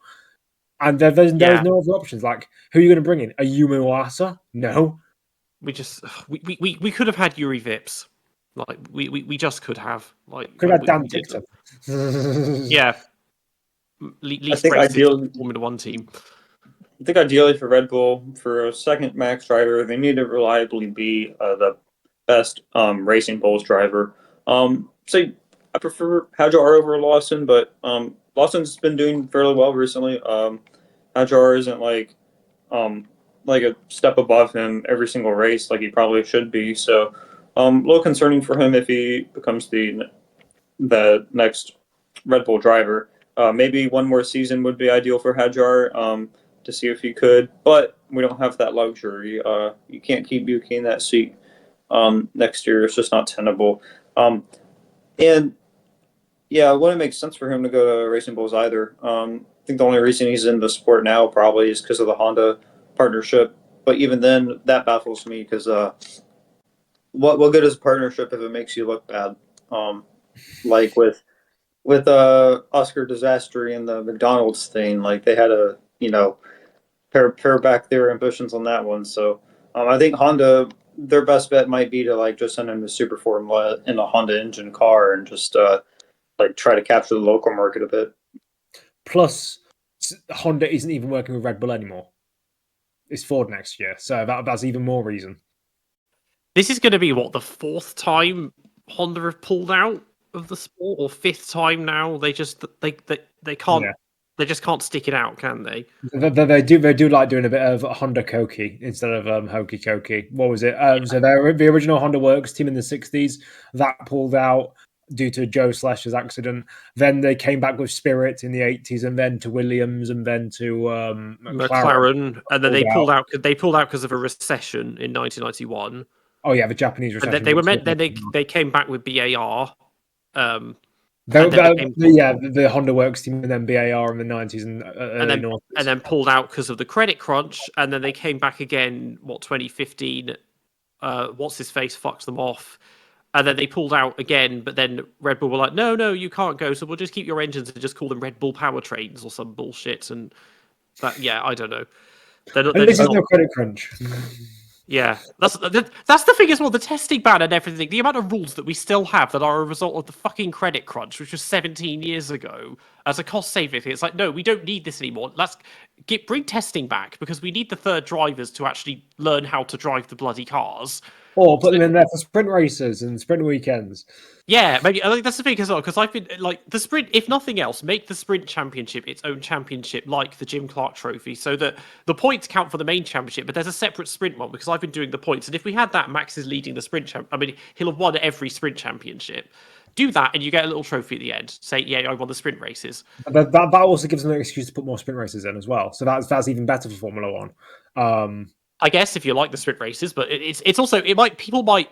and there's no other options. Like who are you going to bring in? A Yuma Iwasa? No, we could have had Yuri Vips, like we just could have could have Dan Tickton. Yeah, least Formula One team. I think ideally for Red Bull, for a second max driver, they need to reliably be the best Racing Bulls driver. So I prefer Hadjar over Lawson, but Lawson's been doing fairly well recently. Hadjar isn't like a step above him every single race like he probably should be. So a little concerning for him if he becomes the next Red Bull driver. Maybe one more season would be ideal for Hadjar to see if he could, but we don't have that luxury. You can't keep Yuki in that seat next year. It's just not tenable. And yeah, it wouldn't make sense for him to go to Racing Bulls either. I think the only reason he's in the sport now probably is because of the Honda partnership. But even then, that baffles me because what good is a partnership if it makes you look bad? Like with Oscar Disastry and the McDonald's thing, like they had to pare back their ambitions on that one. So I think Honda, their best bet might be to like just send him to Super Formula in a Honda engine car and just like try to capture the local market a bit. Plus, Honda isn't even working with Red Bull anymore. It's Ford next year, so that's even more reason. This is going to be what, the 4th time Honda have pulled out of the sport, or 5th time now? They just they can't. Yeah. They just can't stick it out, can they? They do like doing a bit of Honda Koki instead of Hokey Koki. What was it? So the original Honda Works team in the 60s, that pulled out due to Joe Slesher's accident. Then they came back with Spirit in the 80s, and then to Williams, and then to McLaren. And then they pulled out because of a recession in 1991. Oh yeah, the Japanese recession. And they were meant. Then they came back with BAR. The Honda Works team, and then BAR in the 90s and then pulled out because of the credit crunch, and then they came back again. 2015? What's his face fucked them off, and then they pulled out again. But then Red Bull were like, no, you can't go. So we'll just keep your engines and just call them Red Bull powertrains or some bullshit. And that, I don't know. This is no credit crunch. Yeah, that's the thing as well. The testing ban and everything. The amount of rules that we still have that are a result of the fucking credit crunch, which was 17 years ago, as a cost saving thing. It's like, no, we don't need this anymore. Let's bring testing back because we need the third drivers to actually learn how to drive the bloody cars. Or put them in there for sprint races and sprint weekends. Yeah, maybe I think that's the thing as well, because I've been like the sprint. If nothing else, make the sprint championship its own championship, like the Jim Clark Trophy, so that the points count for the main championship, but there's a separate sprint one because I've been doing the points. And if we had that, Max is leading the sprint champ. I mean, he'll have won every sprint championship. Do that, and you get a little trophy at the end. Say, yeah, I won the sprint races. But that also gives them an excuse to put more sprint races in as well. So that's even better for Formula One. I guess if you like the sprint races, but it's also people might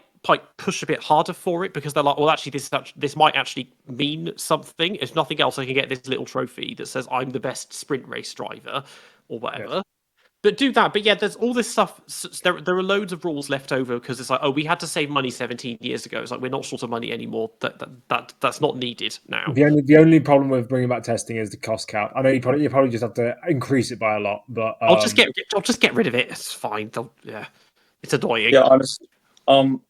push a bit harder for it because they're like, well, actually, this might actually mean something. If nothing else, I can get this little trophy that says I'm the best sprint race driver or whatever. Yes. But do that. But yeah, there's all this stuff. There are loads of rules left over because it's like, oh, we had to save money 17 years ago. It's like we're not short of money anymore. That's not needed now. The only problem with bringing back testing is the cost cap. I know you probably just have to increase it by a lot, but I'll just get rid of it. It's fine. It's annoying. Yeah, honestly, I'm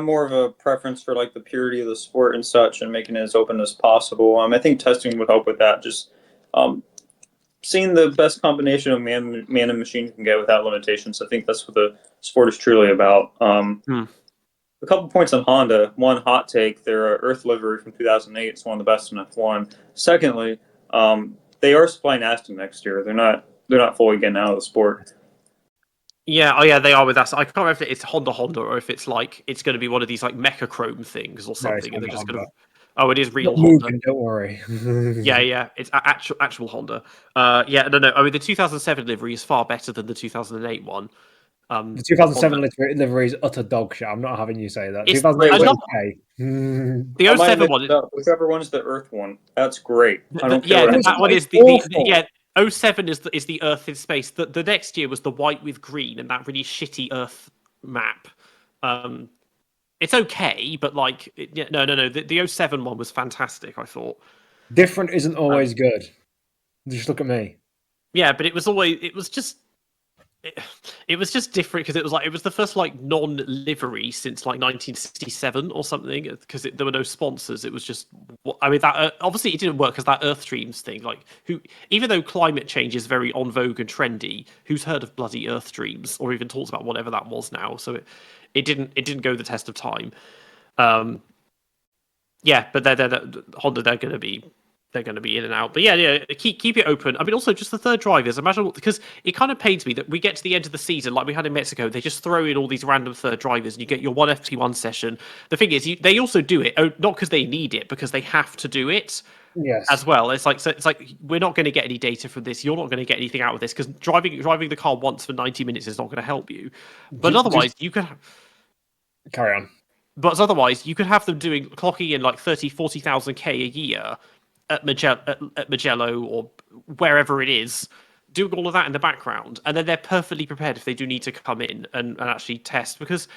more of a preference for like the purity of the sport and such, and making it as open as possible. I think testing would help with that. Just seeing the best combination of man and machine you can get without limitations. I think that's what the sport is truly about. A couple points on Honda. One, hot take: their Earth livery from 2008 is one of the best in F1. Secondly, they are supplying Aston next year. They're not fully getting out of the sport. Yeah, they are with us. I can't remember if it's Honda or if it's like it's going to be one of these like Mechachrome things or something, and they're just going to. Oh, it is real Honda. Don't worry. Yeah, it's actual Honda. No. I mean, the 2007 livery is far better than the 2008 one. The 2007 livery is utter dog shit. I'm not having you say that. It's 2008 not- okay. The 07 one. Whichever one is the Earth one, that's great. I don't Yeah, care. that one is the 07 is the Earth in space. The next year was the white with green and that really shitty Earth map. It's okay, but like no. The 07 one was fantastic. I thought Different isn't always good. Just look at me. Yeah, but it was just different because it was the first like non-livery since like 1967 or something because there were no sponsors. It was just that obviously it didn't work because that Earth Streams thing, like even though climate change is very on vogue and trendy, who's heard of bloody Earth Streams or even talks about whatever that was now? So it didn't go the test of time. Yeah, but they're Honda, they're going to be in and out. But yeah, keep it open. I mean, also just the third drivers. Imagine because it kind of pains me that we get to the end of the season, like we had in Mexico, they just throw in all these random third drivers, and you get your one FT1 session. The thing is, they also do it not because they need it, because they have to do it. Yes. As well, it's like we're not going to get any data from this. You're not going to get anything out of this because driving the car once for 90 minutes is not going to help you. But otherwise, you could carry on. But otherwise, you could have them clocking in like 30,000-40,000 K a year at Magello or wherever it is, doing all of that in the background, and then they're perfectly prepared if they do need to come in and actually test. Because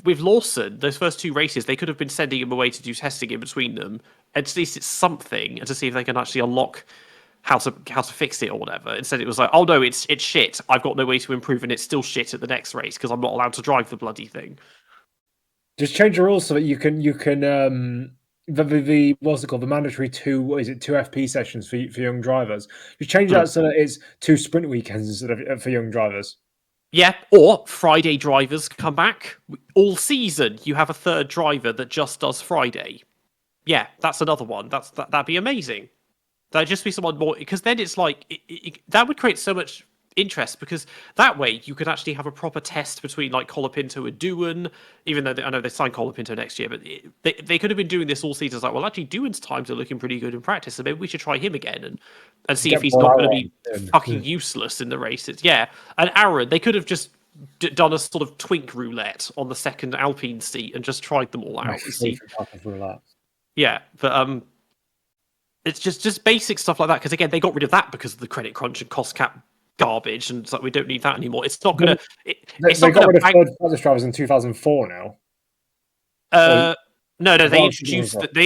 with Lawson, those first two races, they could have been sending him away to do testing in between them. At least it's something, and to see if they can actually unlock how to fix it or whatever. Instead, it was like, oh no, it's shit. I've got no way to improve, and it's still shit at the next race because I'm not allowed to drive the bloody thing. Just change the rules so that you can the what's it called, the mandatory two FP sessions for young drivers. Just change that so that it's 2 sprint weekends instead of for young drivers. Yeah, or Friday drivers come back all season. You have a third driver that just does Friday. Yeah, that's another one. That'd be amazing. That'd just be someone more, because then it's like that would create so much interest, because that way you could actually have a proper test between like Colapinto and Doohan, even though I know they signed Colapinto next year, but they could have been doing this all season. It's like, well, actually Doohan's times are looking pretty good in practice, so maybe we should try him again and see if he's not going to be fucking useless in the races. Yeah, and Aaron, they could have just done a sort of twink roulette on the second Alpine seat and just tried them all out. Yeah, but it's just basic stuff like that, because again, they got rid of that because of the credit crunch and cost cap garbage, and it's like we don't need that anymore. It's not gonna. They got rid of third practice drivers in 2004 now. No, they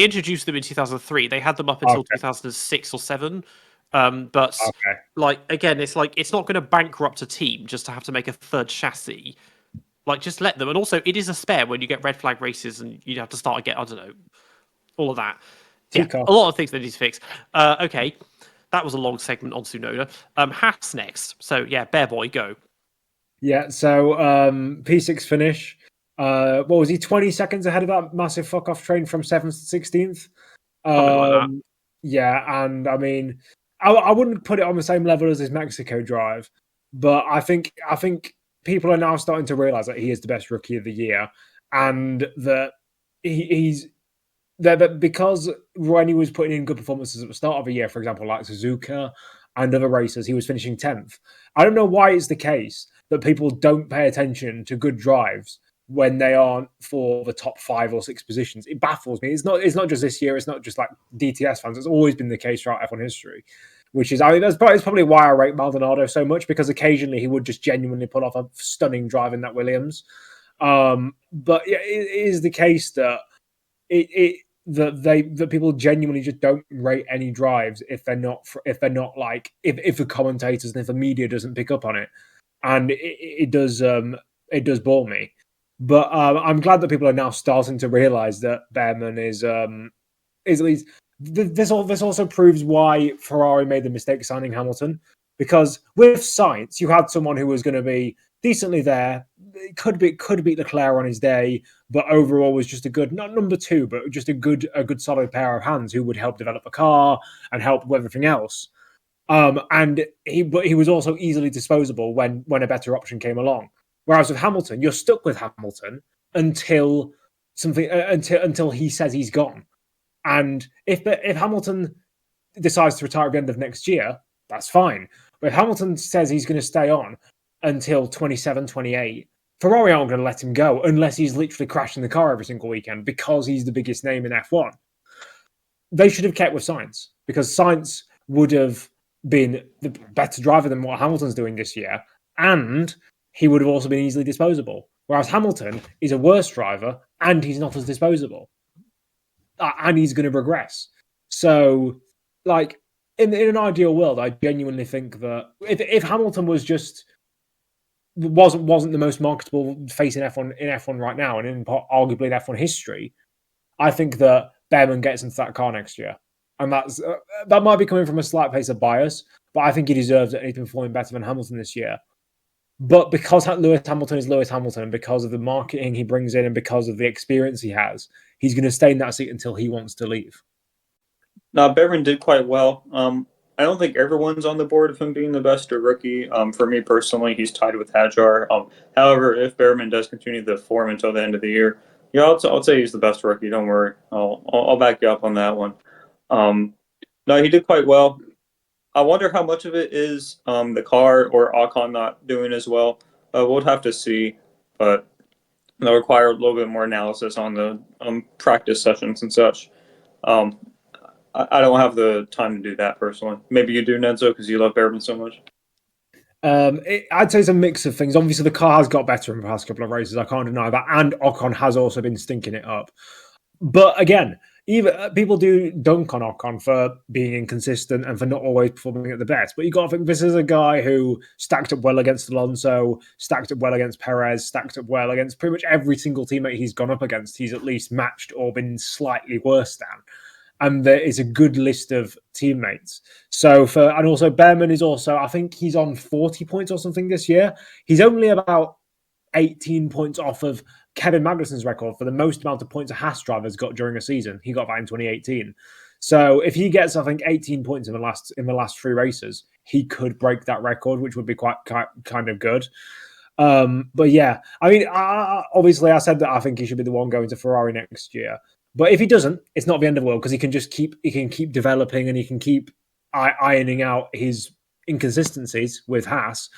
introduced them in 2003. They had them up until 2006 or 7. But like again, it's like it's not going to bankrupt a team just to have to make a third chassis. Like, just let them. And also, it is a spare when you get red flag races and you have to start again. I don't know, all of that. Yeah, T-car. a lot of things they need to fix. Okay, that was a long segment on Tsunoda. Haas next. So yeah, Bear Boy, go. Yeah, so P6 finish. What was he? 20 seconds ahead of that massive fuck off train from 7th to 16th. Something like that. Yeah, and I mean, I wouldn't put it on the same level as his Mexico drive, but I think people are now starting to realize that he is the best rookie of the year, and that he's that because when he was putting in good performances at the start of the year, for example, like Suzuka and other racers, he was finishing 10th. I don't know why it's the case that people don't pay attention to good drives when they aren't for the top 5 or 6 positions. It baffles me. It's not just this year. It's not just like DTS fans. It's always been the case throughout F1 history, which is, I mean, that's probably why I rate Maldonado so much, because occasionally he would just genuinely pull off a stunning drive in that Williams. But yeah, it is the case that that people genuinely just don't rate any drives if they're not like if the commentators and if the media doesn't pick up on it, and it does bore me. But I'm glad that people are now starting to realize that Behrman is at least this also proves why Ferrari made the mistake signing Hamilton, because with Sainz you had someone who was going to be decently there, could beat Leclerc on his day, but overall was just a good, not number 2, but just a good solid pair of hands who would help develop the car and help with everything else. And he was also easily disposable when a better option came along. Whereas with Hamilton, you're stuck with Hamilton until he says he's gone. And if Hamilton decides to retire at the end of next year, that's fine. But if Hamilton says he's going to stay on until 27, 28, Ferrari aren't going to let him go unless he's literally crashing the car every single weekend because he's the biggest name in F1. They should have kept with Sainz, because Sainz would have been the better driver than what Hamilton's doing this year, and he would have also been easily disposable. Whereas Hamilton is a worse driver and he's not as disposable. And he's going to regress. So, like, in an ideal world, I genuinely think that if Hamilton wasn't the most marketable face in F1 right now, and in arguably in F1 history, I think that Behrman gets into that car next year, and that might be coming from a slight place of bias, but I think he deserves it, and he's been performing better than Hamilton this year. But because Lewis Hamilton is Lewis Hamilton, and because of the marketing he brings in, and because of the experience he has, he's going to stay in that seat until he wants to leave. Now, Behrman did quite well. I don't think everyone's on the board of him being the best rookie. For me personally, he's tied with Hadjar. However, if Behrman does continue the form until the end of the year, yeah, I'll say he's the best rookie. Don't worry, I'll back you up on that one. No, he did quite well. I wonder how much of it is the car or Ocon not doing as well. We'll have to see, but they'll require a little bit more analysis on the practice sessions and such. I don't have the time to do that personally. Maybe you do, Nedzo, because you love Behrman so much. I'd say it's a mix of things. Obviously, the car has got better in the past couple of races. I can't deny that. And Ocon has also been stinking it up. But again, even people do dunk on Ocon for being inconsistent and for not always performing at the best. But you got to think this is a guy who stacked up well against Alonso, stacked up well against Perez, stacked up well against pretty much every single teammate he's gone up against. He's at least matched or been slightly worse than. And there is a good list of teammates. And also Behrman is also, I think he's on 40 points or something this year. He's only about 18 points off of Kevin Magnussen's record for the most amount of points a Haas driver's got during a season. He got that in 2018. So if he gets, I think, 18 points in the last 3 races, he could break that record, which would be quite kind of good. But yeah, I mean, obviously I said that I think he should be the one going to Ferrari next year. But if he doesn't, it's not the end of the world, because he can keep developing, and he can keep ironing out his inconsistencies with Haas,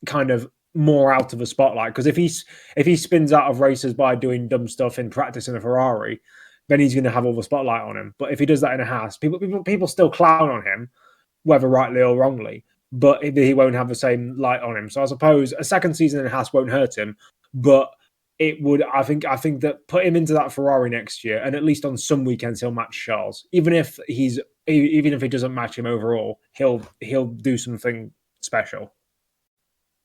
kind of more out of the spotlight. Because if he spins out of races by doing dumb stuff in practice in a Ferrari, then he's going to have all the spotlight on him. But if he does that in a Haas, people still clown on him, whether rightly or wrongly, but he won't have the same light on him. So I suppose a second season in Haas won't hurt him, but it would. I think that put him into that Ferrari next year, and at least on some weekends he'll match Charles. Even if he doesn't match him overall, he'll do something special.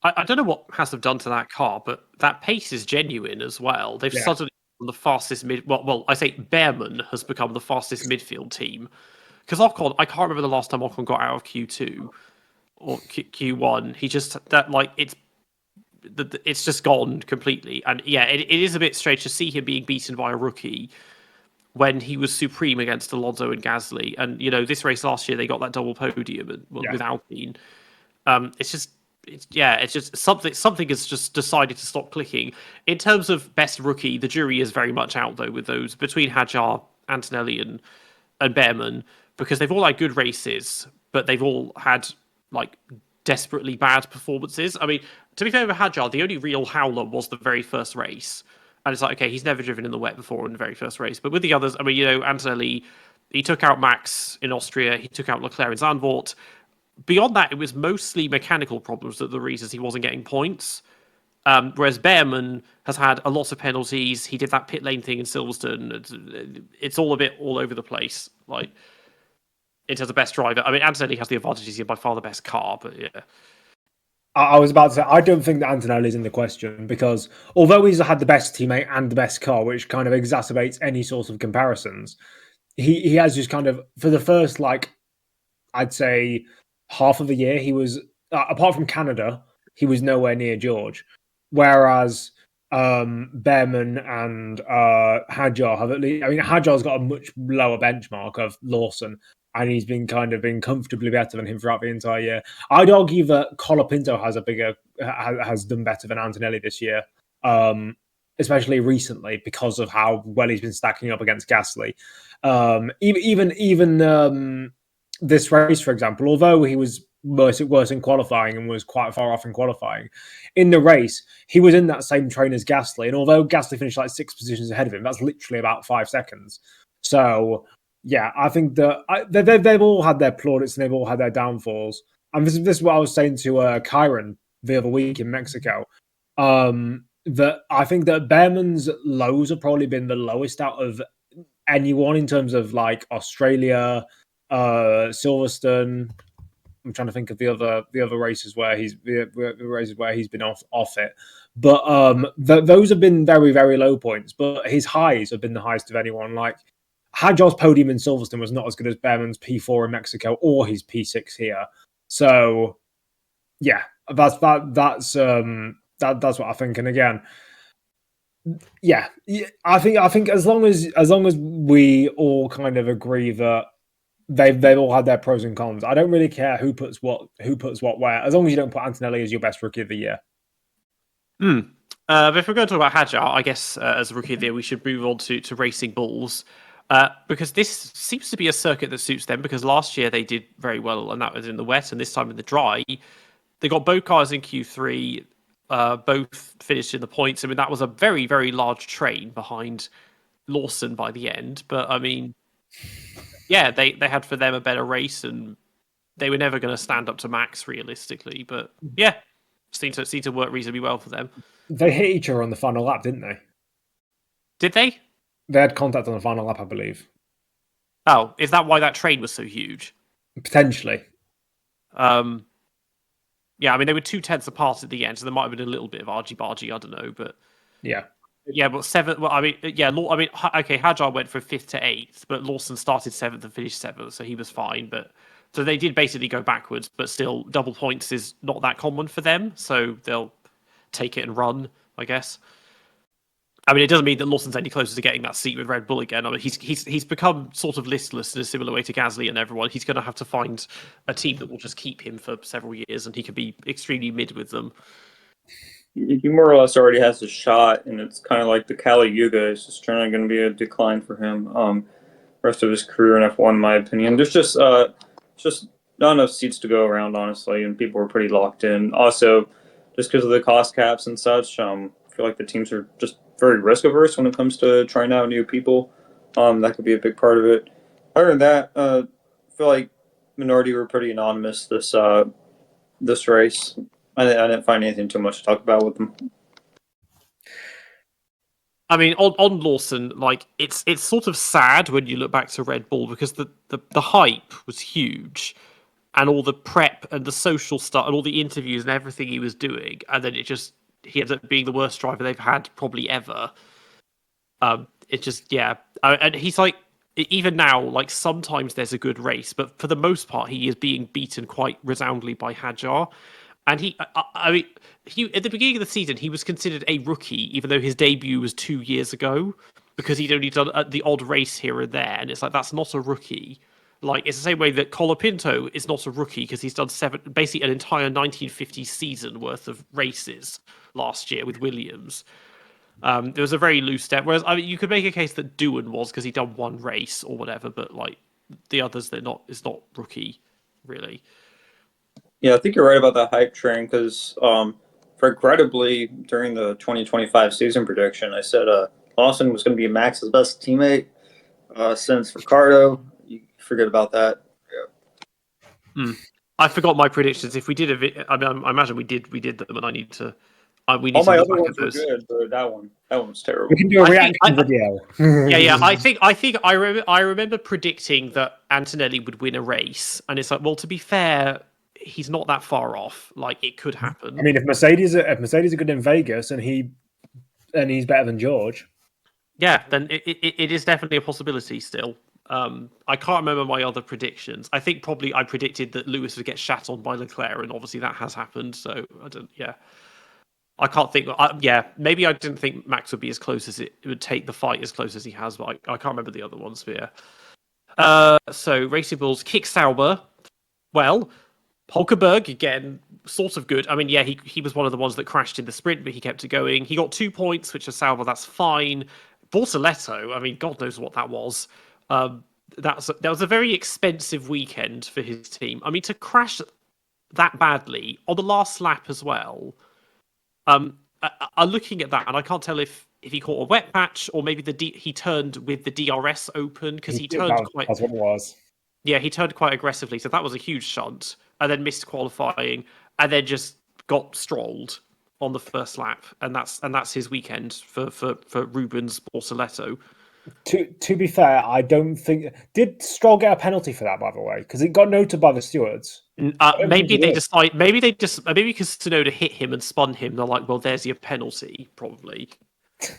I don't know what has have done to that car, but that pace is genuine as well. They've Yeah. suddenly become the fastest mid. Well, I say Behrman has become the fastest midfield team because Ocon. I can't remember the last time Ocon got out of Q2 or Q1. He just that like it's just gone completely. And yeah, it is a bit strange to see him being beaten by a rookie when he was supreme against Alonso and Gasly. And this race last year they got that double podium with Alpine. It's just something has just decided to stop clicking. In terms of best rookie, the jury is very much out though with those between Hadjar, Antonelli, and Behrman, because they've all had good races, but they've all had like desperately bad performances. I mean, to be fair with Hadjar, the only real howler was the very first race. And it's like, okay, he's never driven in the wet before in the very first race. But with the others, I mean, Antonelli, he took out Max in Austria, he took out Leclerc in Zandvoort. Beyond that, it was mostly mechanical problems that the reasons he wasn't getting points. Whereas Behrman has had a lot of penalties. He did that pit lane thing in Silverstone. It's all a bit all over the place. Like, in terms of best driver, I mean, Antonelli has the advantage. He's by far the best car, but yeah. I was about to say, I don't think that Antonelli is in the question because although he's had the best teammate and the best car, which kind of exacerbates any sort of comparisons, he has just kind of, for the first, I'd say half of the year, he was, apart from Canada, he was nowhere near George. Whereas Behrman and Hadjar have at least, I mean, Hadjar's got a much lower benchmark of Lawson, and he's been comfortably better than him throughout the entire year. I'd argue that Colapinto has done better than Antonelli this year, especially recently because of how well he's been stacking up against Gasly. Even this race, for example, although he was worse in qualifying and was quite far off in qualifying, in the race he was in that same train as Gasly, and although Gasly finished like 6 positions ahead of him, that's literally about 5 seconds. So yeah, I think that they've all had their plaudits and they've all had their downfalls. And this is what I was saying to Ciaron the other week in Mexico. That I think that Behrman's lows have probably been the lowest out of anyone in terms of like Australia, Silverstone. I'm trying to think of the other races where he's been off it. But those have been very, very low points. But his highs have been the highest of anyone. Like Hadjar's podium in Silverstone was not as good as Behrman's P4 in Mexico or his P6 here. So yeah, that's what I think. And again, yeah, I think as long as we all kind of agree that they've all had their pros and cons, I don't really care who puts what where, as long as you don't put Antonelli as your best rookie of the year. But if we're going to talk about Hadjar, I guess as rookie of the year, we should move on to Racing Bulls. Because this seems to be a circuit that suits them, because last year they did very well, and that was in the wet, and this time in the dry. They got both cars in Q3, both finished in the points. I mean, that was a very, very large train behind Lawson by the end. But, I mean, yeah, they had for them a better race, and they were never going to stand up to Max, realistically. But, yeah, seemed to work reasonably well for them. They hit each other on the final lap, didn't they? Did they? They had contact on the final lap, I believe. Oh, is that why that train was so huge? Potentially. Yeah, I mean, they were 2/10 apart at the end, so there might have been a little bit of argy-bargy, I don't know, but... Yeah, but 7th... Well, I mean, yeah, okay, Hadjar went from 5th to 8th, but Lawson started 7th and finished 7th, so he was fine, but... So they did basically go backwards, but still, double points is not that common for them, so they'll take it and run, I guess. I mean, it doesn't mean that Lawson's any closer to getting that seat with Red Bull again. I mean, he's become sort of listless in a similar way to Gasly and everyone. He's going to have to find a team that will just keep him for several years, and he can be extremely mid with them. He more or less already has a shot, and it's kind of like the Cali Yuga. It's just generally going to be a decline for him. Rest of his career in F1, in my opinion. There's just not enough seats to go around, honestly, and people are pretty locked in. Also, just because of the cost caps and such, I feel like the teams are just very risk averse when it comes to trying out new people. That could be a big part of it. Other than that, I feel like Minority were pretty anonymous this race. I didn't find anything too much to talk about with them. I mean, on Lawson, like it's sort of sad when you look back to Red Bull, because the hype was huge, and all the prep and the social stuff and all the interviews and everything he was doing, and then he ended up being the worst driver they've had probably ever. It just and he's like, even now, like sometimes there's a good race, but for the most part he is being beaten quite resoundingly by Hadjar. And I mean, he at the beginning of the season he was considered a rookie, even though his debut was 2 years ago, because he'd only done the odd race here and there, and it's like that's not a rookie. Like it's the same way that Colapinto is not a rookie because he's done basically an entire 1950 season worth of races last year with Williams. There was a very loose step. Whereas I mean, you could make a case that Doohan was because he done one race or whatever, but like the others, it's not rookie really. Yeah, I think you're right about that hype train because, regrettably, during the 2025 season prediction, I said Lawson was going to be Max's best teammate since Ricardo. You forget about that. Yeah. I forgot my predictions. If we did I imagine we did them, and I need to. We need All to my look other back ones at were those. good, but that one was terrible. We can do a reaction video. Yeah. I remember predicting that Antonelli would win a race, and it's like, well, to be fair, he's not that far off. Like it could happen. I mean, if Mercedes are good in Vegas, and he's better than George, yeah, then it is definitely a possibility still. I can't remember my other predictions. I think probably I predicted that Lewis would get shat on by Leclerc, and obviously that has happened. So I don't. Yeah. I can't think. Maybe I didn't think Max would be as close as it would take the fight as close as he has, but I can't remember the other ones. But yeah. So Racing Bulls kick Sauber. Well, Hulkenberg again, sort of good. I mean, yeah, he was one of the ones that crashed in the sprint, but he kept it going. He got 2 points, which is Sauber. That's fine. Bortoletto, I mean, God knows what that was. That was a very expensive weekend for his team. I mean, to crash that badly on the last lap as well. I'm looking at that, and I can't tell if he caught a wet patch or maybe he turned with the DRS open because he turned quite. That's what it was. Yeah, he turned quite aggressively, so that was a huge shunt, and then missed qualifying, and then just got strolled on the first lap, and that's his weekend for Rubens Bortoletto. To be fair, I don't think did Stroll get a penalty for that, by the way, because it got noted by the stewards. Maybe because Tsunoda hit him and spun him. They're like, well, there's your penalty, probably.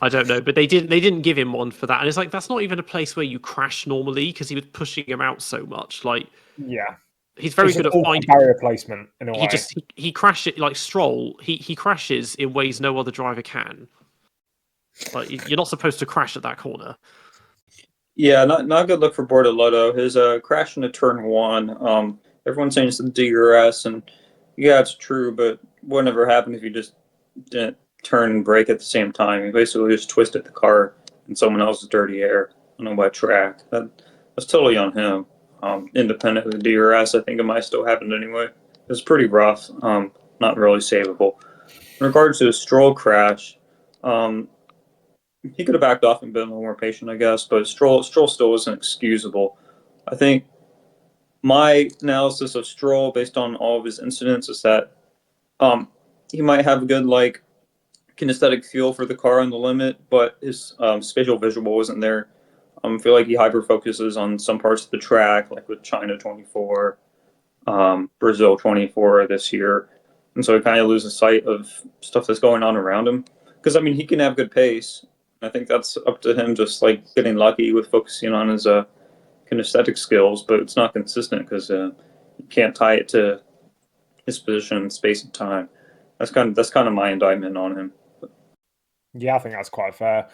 I don't know, but they didn't give him one for that, and it's like that's not even a place where you crash normally because he was pushing him out so much. Like, yeah, he's very good at finding barrier placement in a way. He crashes like Stroll. He crashes in ways no other driver can. Like you're not supposed to crash at that corner. Yeah, not a good look for Bortoletto. His crash into turn one. Everyone's saying it's the DRS, and yeah, it's true. But what never happened if you just didn't turn and brake at the same time? You basically just twisted the car in someone else's dirty air on a wet track. That's totally on him. Independent of the DRS, I think it might still happen anyway. It's pretty rough. Not really savable. In regards to the Stroll crash, he could have backed off and been a little more patient, I guess. But Stroll still wasn't excusable. I think my analysis of Stroll, based on all of his incidents, is that he might have a good kinesthetic feel for the car on the limit, but his spatial visual wasn't there. I feel like he hyper focuses on some parts of the track, like with China 24, Brazil 24 this year, and so he kind of loses sight of stuff that's going on around him. Because I mean, he can have good pace. I think that's up to him, just getting lucky with focusing on his kinesthetic skills, but it's not consistent because you can't tie it to his position in space and time. That's kind of my indictment on him. Yeah, I think that's quite fair.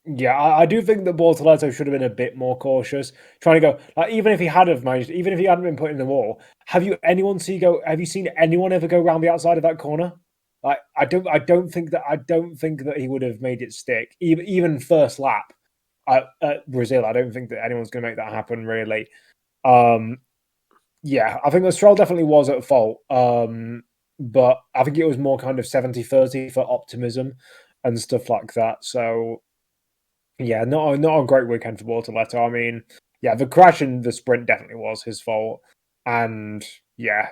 Yeah, I do think that Bortoletto should have been a bit more cautious, trying to go even if he hadn't been put in the wall. Have you seen anyone ever go around the outside of that corner? I don't think that he would have made it stick. Even first lap at Brazil, I don't think that anyone's going to make that happen, really. Yeah, I think that Stroll definitely was at fault. But I think it was more kind of 70-30 for optimism and stuff like that. So, yeah, not a great weekend for Bortoletto. I mean, yeah, the crash in the sprint definitely was his fault. And, yeah,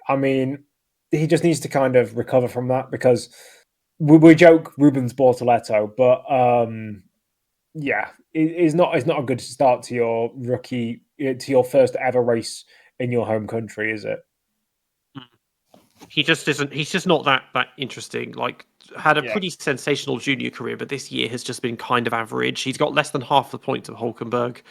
I mean, he just needs to kind of recover from that because we joke Rubens Bortoletto, but, yeah, it's not a good start to your rookie to your first ever race in your home country, is it? He just isn't. He's just not that interesting. Like, had a Yeah. pretty sensational junior career, but this year has just been kind of average. He's got less than half the points of Hulkenberg.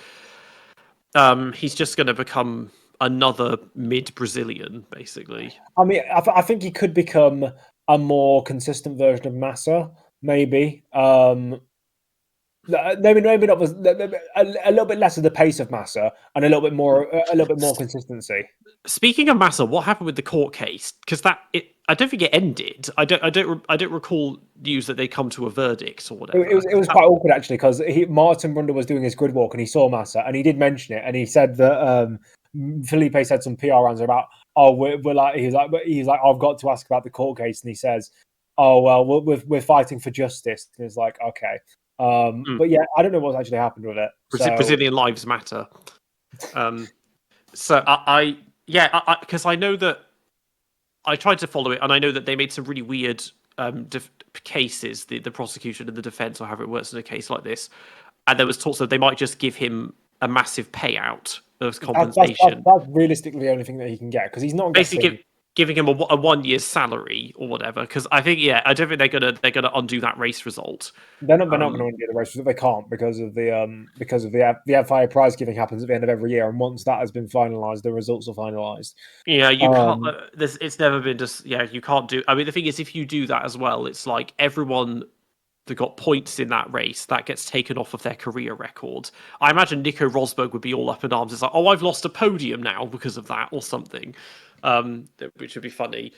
He's just going to become another mid-Brazilian, basically. I mean, I think he could become a more consistent version of Massa, maybe. Maybe not a little bit less of the pace of Massa and a little bit more consistency. Speaking of Massa, what happened with the court case? Because I don't think it ended. I don't recall news that they come to a verdict or whatever. It was quite awkward actually, because Martin Brundle was doing his grid walk and he saw Massa and he did mention it, and he said that Felipe said some PR answer about, oh, we're like, he's like I've got to ask about the court case, and he says, oh well, we're fighting for justice, and it's like, okay. But yeah, I don't know what's actually happened with it. Brazilian lives matter. So because I know that I tried to follow it, and I know that they made some really weird cases, the prosecution and the defense, or however it works in a case like this. And there was talks that they might just give him a massive payout as compensation. That's realistically the only thing that he can get, because he's not basically giving him a 1 year's salary or whatever. Because I don't think they're gonna undo that race result. They're not going to undo the race result. They can't because of the FIA prize giving happens at the end of every year, and once that has been finalised, the results are finalised. Yeah, you can't. It's never been just. Yeah, you can't do. I mean, the thing is, if you do that as well, it's like everyone that got points in that race, that gets taken off of their career record. I imagine Nico Rosberg would be all up in arms. It's like, oh, I've lost a podium now because of that, or something, which would be funny.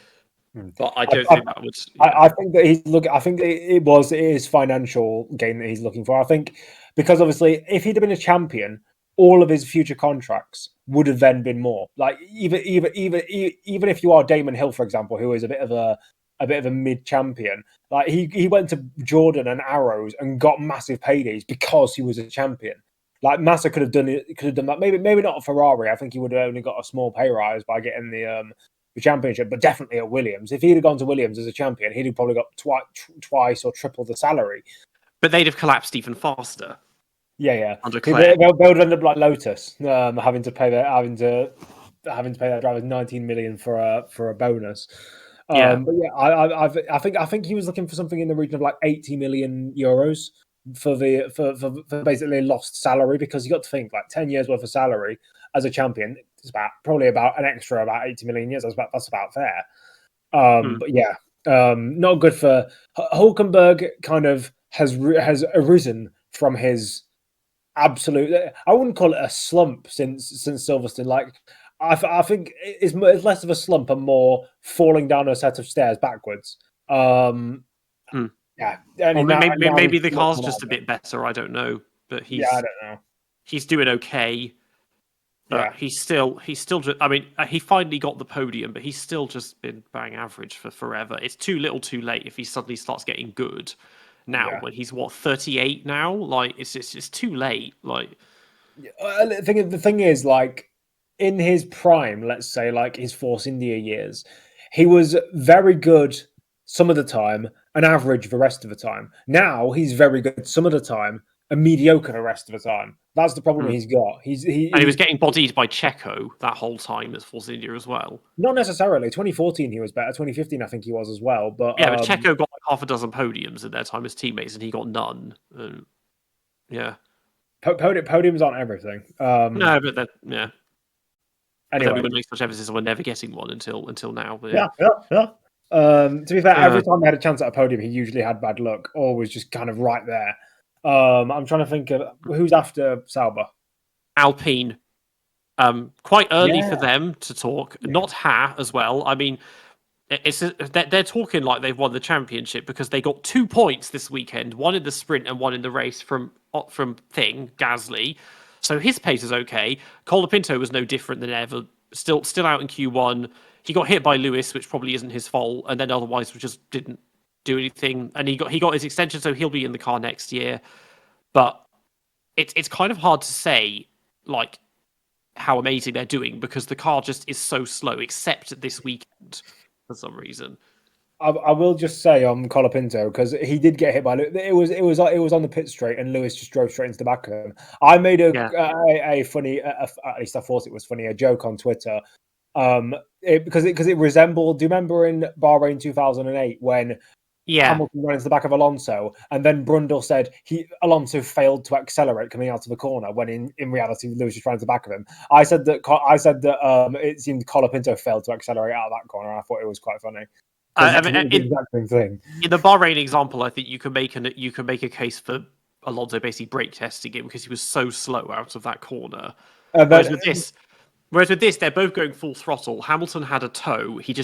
But I don't think that would. Yeah. I think that I think it is financial gain that he's looking for. I think because obviously, if he'd have been a champion, all of his future contracts would have then been more. Like even if you are Damon Hill, for example, who is a bit of a mid champion, like he went to Jordan and Arrows and got massive paydays because he was a champion. Like Massa could have done that. Maybe not a Ferrari. I think he would have only got a small pay rise by getting the championship, but definitely at Williams. If he'd have gone to Williams as a champion, he'd have probably got twice or triple the salary. But they'd have collapsed even faster. Yeah. Under Claire. They would end up like Lotus, having to pay their drivers 19 million for a bonus. But yeah, I think he was looking for something in the region of like 80 million euros for basically lost salary, because you got to think like 10 years worth of salary as a champion. It's probably about an extra about 80 million years. That's about fair. But yeah, not good for Hulkenberg. Kind of has arisen from his absolute. I wouldn't call it a slump since Silverstone. Like I think it's less of a slump and more falling down a set of stairs backwards. Yeah, or maybe the car's just a bit better. I don't know, but I don't know. He's doing okay. He's still just. I mean, he finally got the podium, but he's still just been bang average for forever. It's too little, too late if he suddenly starts getting good. Now, when he's 38 now, like it's too late. Like the thing is, like in his prime, let's say like his Force India years, he was very good some of the time and average the rest of the time. Now he's very good some of the time and mediocre the rest of the time. That's the problem he's got. He was getting bodied by Checo that whole time as Force India as well. Not necessarily. 2014 he was better. 2015 I think he was as well. But yeah, but Checo got like half a dozen podiums in their time as teammates, and he got none. Yeah, podiums aren't everything. No, but that Anyway, we would make such emphasis on never getting one until now. But yeah. To be fair, every time they had a chance at a podium, he usually had bad luck, or was just kind of right there. I'm trying to think of who's after Sauber. Alpine. Quite early for them to talk. Not Ha as well. I mean, they're talking like they've won the championship because they got 2 points this weekend, one in the sprint and one in the race from Gasly. So his pace is okay. Colapinto was no different than ever. Still out in Q1. He got hit by Lewis, which probably isn't his fault, and then otherwise we just didn't do anything. And he got his extension, so he'll be in the car next year. But it's kind of hard to say like how amazing they're doing because the car just is so slow, except this weekend for some reason. I will just say on Colapinto, because he did get hit by it was on the pit straight and Lewis just drove straight into the back of him. I made a funny, at least I thought it was funny, a joke on Twitter, because it resembled. Do you remember in Bahrain 2008 when Hamilton ran into the back of Alonso, and then Brundle said Alonso failed to accelerate coming out of the corner when in reality Lewis was trying to the back of him. I said that it seemed Colapinto failed to accelerate out of that corner. I thought it was quite funny. I mean, the exact same thing. In the Bahrain example, I think you can make a case for Alonso basically brake testing him because he was so slow out of that corner. Whereas with this, they're both going full throttle. Hamilton had a toe. He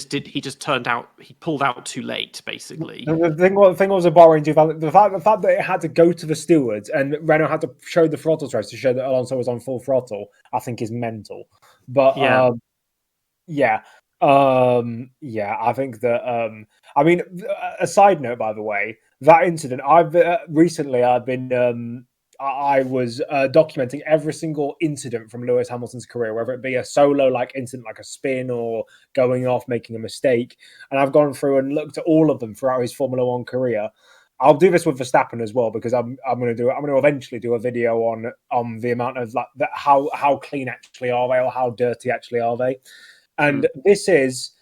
pulled out too late, basically. The thing was with Bahrain 2000, the fact that it had to go to the stewards and Renault had to show the throttle trace to show that Alonso was on full throttle, I think is mental. But I think that I mean, a side note, by the way, that incident, I was documenting every single incident from Lewis Hamilton's career, whether it be a solo incident like a spin or going off, making a mistake. And I've gone through and looked at all of them throughout his Formula One career. I'll do this with Verstappen as well, because I'm going to eventually do a video on the amount of how clean actually are they, or how dirty actually are they. And this is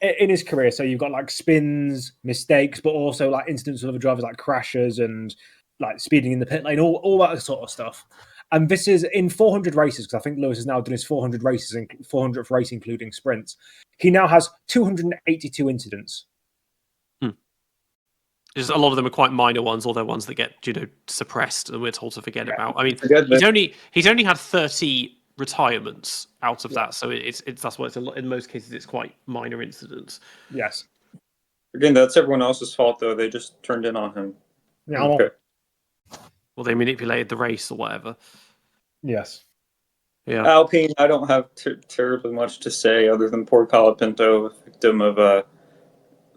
in his career. So you've got spins, mistakes, but also incidents with other drivers like crashes and speeding in the pit lane, all that sort of stuff. And this is in 400 races, because I think Lewis has now done his 400 races, and 400th race including sprints. He now has 282 incidents. Just a lot of them are quite minor ones, or they're ones that get suppressed and we're told to forget about. I mean, he's only had 30 retirements out of that, so it's that's why it's a lot. In most cases, it's quite minor incidents. Yes. Again, that's everyone else's fault, though. They just turned in on him. Yeah. Okay. Well, they manipulated the race or whatever. Yes. Yeah. Alpine, I don't have terribly much to say other than poor Colapinto,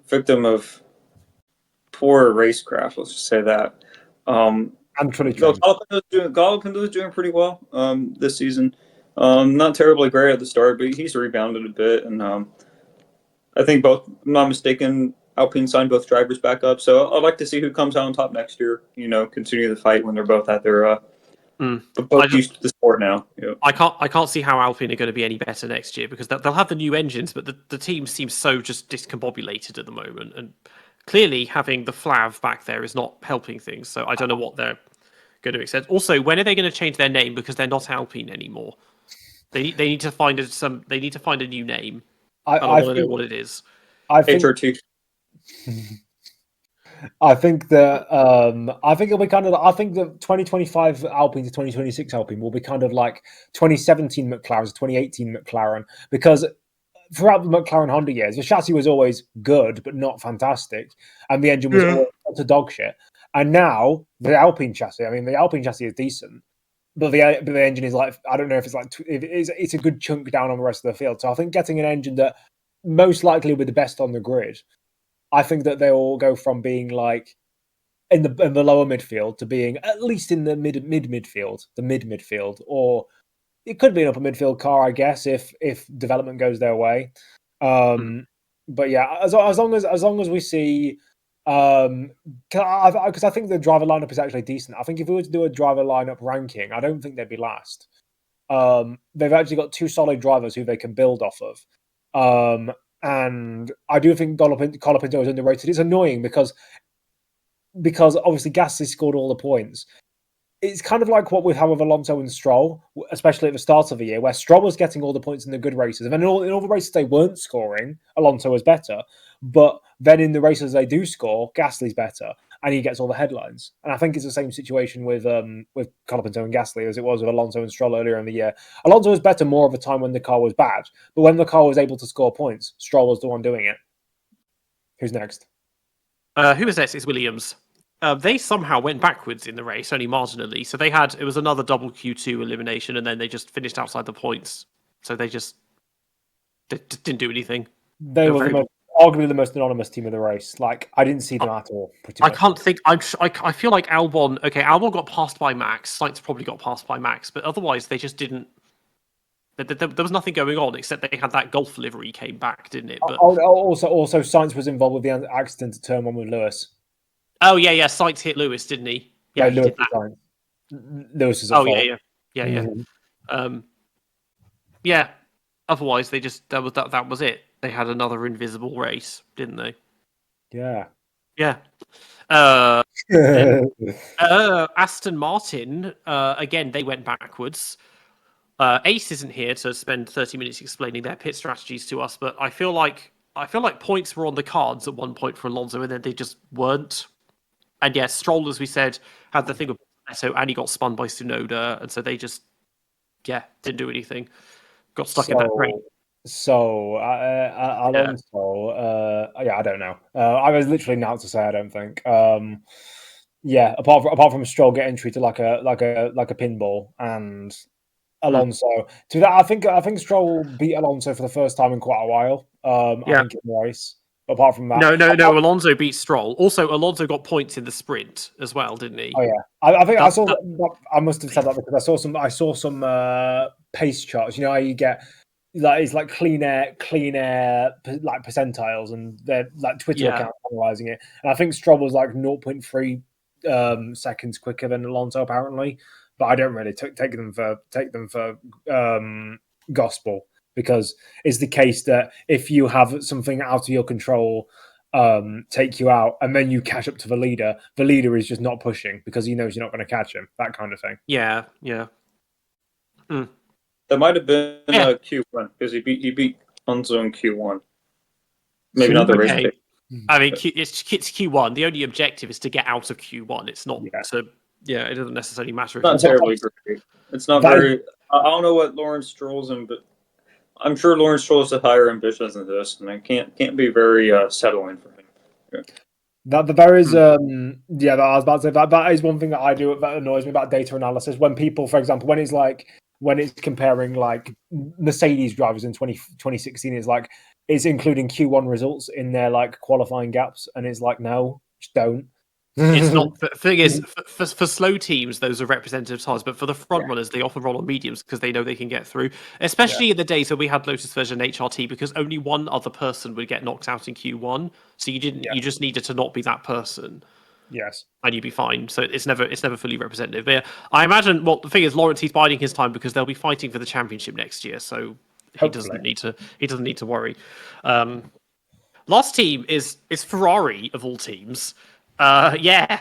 victim of poor racecraft. Let's just say that. I'm truly trained. Colapinto's doing pretty well this season. Not terribly great at the start, but he's rebounded a bit, and I think both, if I'm not mistaken, Alpine signed both drivers back up. So I'd like to see who comes out on top next year. Continue the fight when they're both at their both used to the sport now. Yeah. I can't see how Alpine are going to be any better next year, because they'll have the new engines, but the team seems so just discombobulated at the moment, and clearly having the Flav back there is not helping things. So I don't know what they're going to accept. Also, when are they going to change their name, because they're not Alpine anymore? They need to find a new name. I want to know what it is. HRT. I think that it'll be kind of. I think that 2025 Alpine to 2026 Alpine will be kind of like 2017 McLaren to 2018 McLaren, because throughout the McLaren Honda years, the chassis was always good but not fantastic, and the engine was always a dog shit. And now the Alpine chassis, the Alpine chassis is decent, but the engine is I don't know if it's a good chunk down on the rest of the field. So I think getting an engine that most likely will be the best on the grid, I think that they will go from being in the lower midfield to being at least in the mid-midfield, or it could be an upper midfield car, I guess, if development goes their way. But yeah, as long as we see, because I think the driver lineup is actually decent. I think if we were to do a driver lineup ranking, I don't think they'd be last. They've actually got two solid drivers who they can build off of. And I do think Colapinto is underrated. It's annoying because obviously Gasly scored all the points. It's kind of like what we have with Alonso and Stroll, especially at the start of the year, where Stroll was getting all the points in the good races. And then in all the races they weren't scoring, Alonso was better. But then in the races they do score, Gasly's better, and he gets all the headlines. And I think it's the same situation with Colapinto and Gasly as it was with Alonso and Stroll earlier in the year. Alonso was better more of the time when the car was bad, but when the car was able to score points, Stroll was the one doing it. Who's next? Who was next? It's Williams. They somehow went backwards in the race, only marginally. So it was another double Q2 elimination, and then they just finished outside the points. So they just didn't do anything. They were arguably the most anonymous team of the race. I didn't see them at all. Pretty much. I can't think. I feel like Albon. Okay, Albon got passed by Max. Sainz probably got passed by Max, but otherwise they just didn't There was nothing going on except they had that golf livery came back, didn't it? But Also, Sainz was involved with the accident at turn one with Lewis. oh yeah, Sainz hit Lewis, didn't he? Yeah, No, he Lewis did that. Sainz. Lewis is at Oh fault. yeah. Mhm. Yeah. Otherwise, that was it. They had another invisible race, didn't they? Yeah. Yeah. Aston Martin, again, they went backwards. Ace isn't here to spend 30 minutes explaining their pit strategies to us, but I feel like points were on the cards at one point for Alonso, and then they just weren't. And yeah, Stroll, as we said, had the thing with Nedzo, and he got spun by Tsunoda, and so they just didn't do anything. Got stuck in that train. So Alonso, I don't know. I was literally not to say I don't think. Apart from Stroll getting treated like a pinball, and Alonso. To that, I think Stroll beat Alonso for the first time in quite a while. I think in the race. But apart from that, no. Alonso beat Stroll. Also, Alonso got points in the sprint as well, didn't he? Oh yeah, I think I saw. I must have said that because I saw some pace charts. You know how you get it's like clean air like percentiles, and they're like Twitter accounts analyzing it. And I think Stroll was like 0.3 seconds quicker than Alonso apparently, but I don't really take them for gospel, because it's the case that if you have something out of your control take you out and then you catch up to the leader is just not pushing because he knows you're not going to catch him, that kind of thing. Yeah. That might have been Q1 because he beat Alonso in Q1. Maybe not the race. I mean, it's Q1. The only objective is to get out of Q1. It's not to. Yeah, it doesn't necessarily matter. It's not terribly great. It's not very. I don't know what Lawrence Stroll's in, but I'm sure Lawrence Stroll has higher ambitions than this, and it can't be very settling for him. Yeah. There is I was about to say that is one thing that I do that annoys me about data analysis. When people, for example, when it's comparing like Mercedes drivers in 2016, it's including Q1 results in their like qualifying gaps, and it's like, no, just don't. It's not. The thing is, for slow teams, those are representative times. But for the front runners, they often roll on mediums because they know they can get through. Especially in the days when we had Lotus version HRT, because only one other person would get knocked out in Q1. So you didn't. You just needed to not be that person. Yes, and you'd be fine. So it's never fully representative. But yeah, I imagine. Well, the thing is, Lawrence, he's biding his time because they'll be fighting for the championship next year. So he doesn't need to worry. Last team is Ferrari of all teams. They're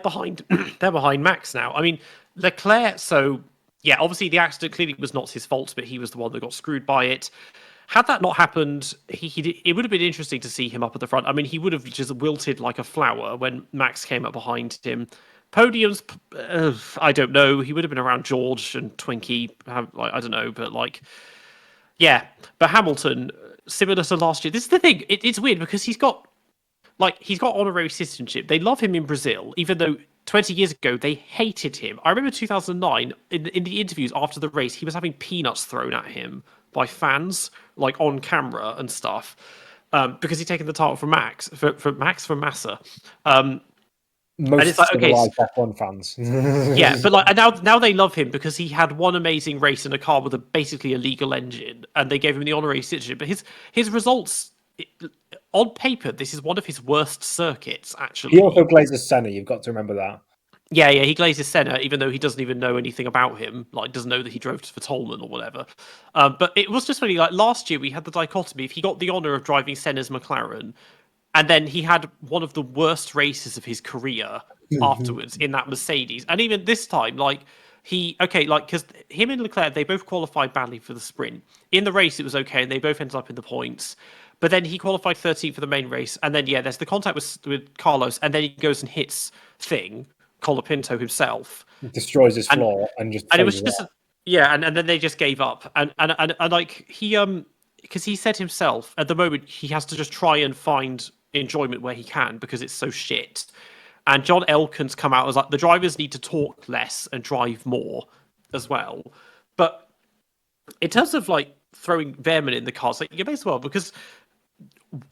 behind. They're behind Max now. I mean, Leclerc. So yeah, obviously the accident clearly was not his fault, but he was the one that got screwed by it. Had that not happened, it would have been interesting to see him up at the front. I mean, he would have just wilted like a flower when Max came up behind him. Podiums, I don't know. He would have been around George and Twinkie. I don't know, but yeah. But Hamilton, similar to last year. This is the thing. It's weird because he's got honorary citizenship. They love him in Brazil, even though 20 years ago they hated him. I remember 2009 in the interviews after the race, he was having peanuts thrown at him by fans, like on camera and stuff, because he'd taken the title from Massa. Most it's like, okay, F1 fans. Yeah, but now they love him because he had one amazing race in a car with basically a legal engine, and they gave him the honorary citizenship. But his results, on paper, this is one of his worst circuits. Actually, he also glazes Senna. You've got to remember that. Yeah, he glazes Senna, even though he doesn't even know anything about him. Like, doesn't know that he drove for Tolman or whatever. But it was just funny. Like last year, we had the dichotomy. If he got the honor of driving Senna's McLaren, and then he had one of the worst races of his career afterwards in that Mercedes. And even this time, because him and Leclerc, they both qualified badly for the sprint. In the race, it was okay, and they both ended up in the points. But then he qualified 13th for the main race, and then there's the contact with Carlos, and then he goes and hits Colapinto himself. He destroys his floor and it was just and then they just gave up. And like he because he said himself at the moment he has to just try and find enjoyment where he can because it's so shit. And John Elkann's come out as like the drivers need to talk less and drive more as well. But in terms of like throwing Veerman in the cars, like you may as well, because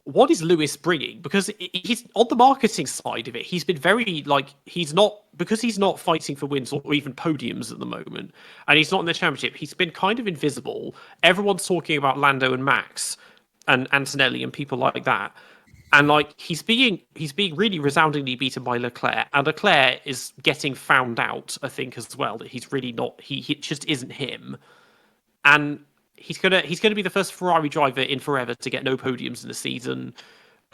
what is Lewis bringing? Because he's on the marketing side of it. He's been very he's not because he's not fighting for wins or even podiums at the moment, and he's not in the championship, he's been kind of invisible. Everyone's talking about Lando and Max and Antonelli and people like that. And like he's being really resoundingly beaten by Leclerc, and Leclerc is getting found out, I think, as well, that he's really not he just isn't him. And he's gonna be the first Ferrari driver in forever to get no podiums in the season.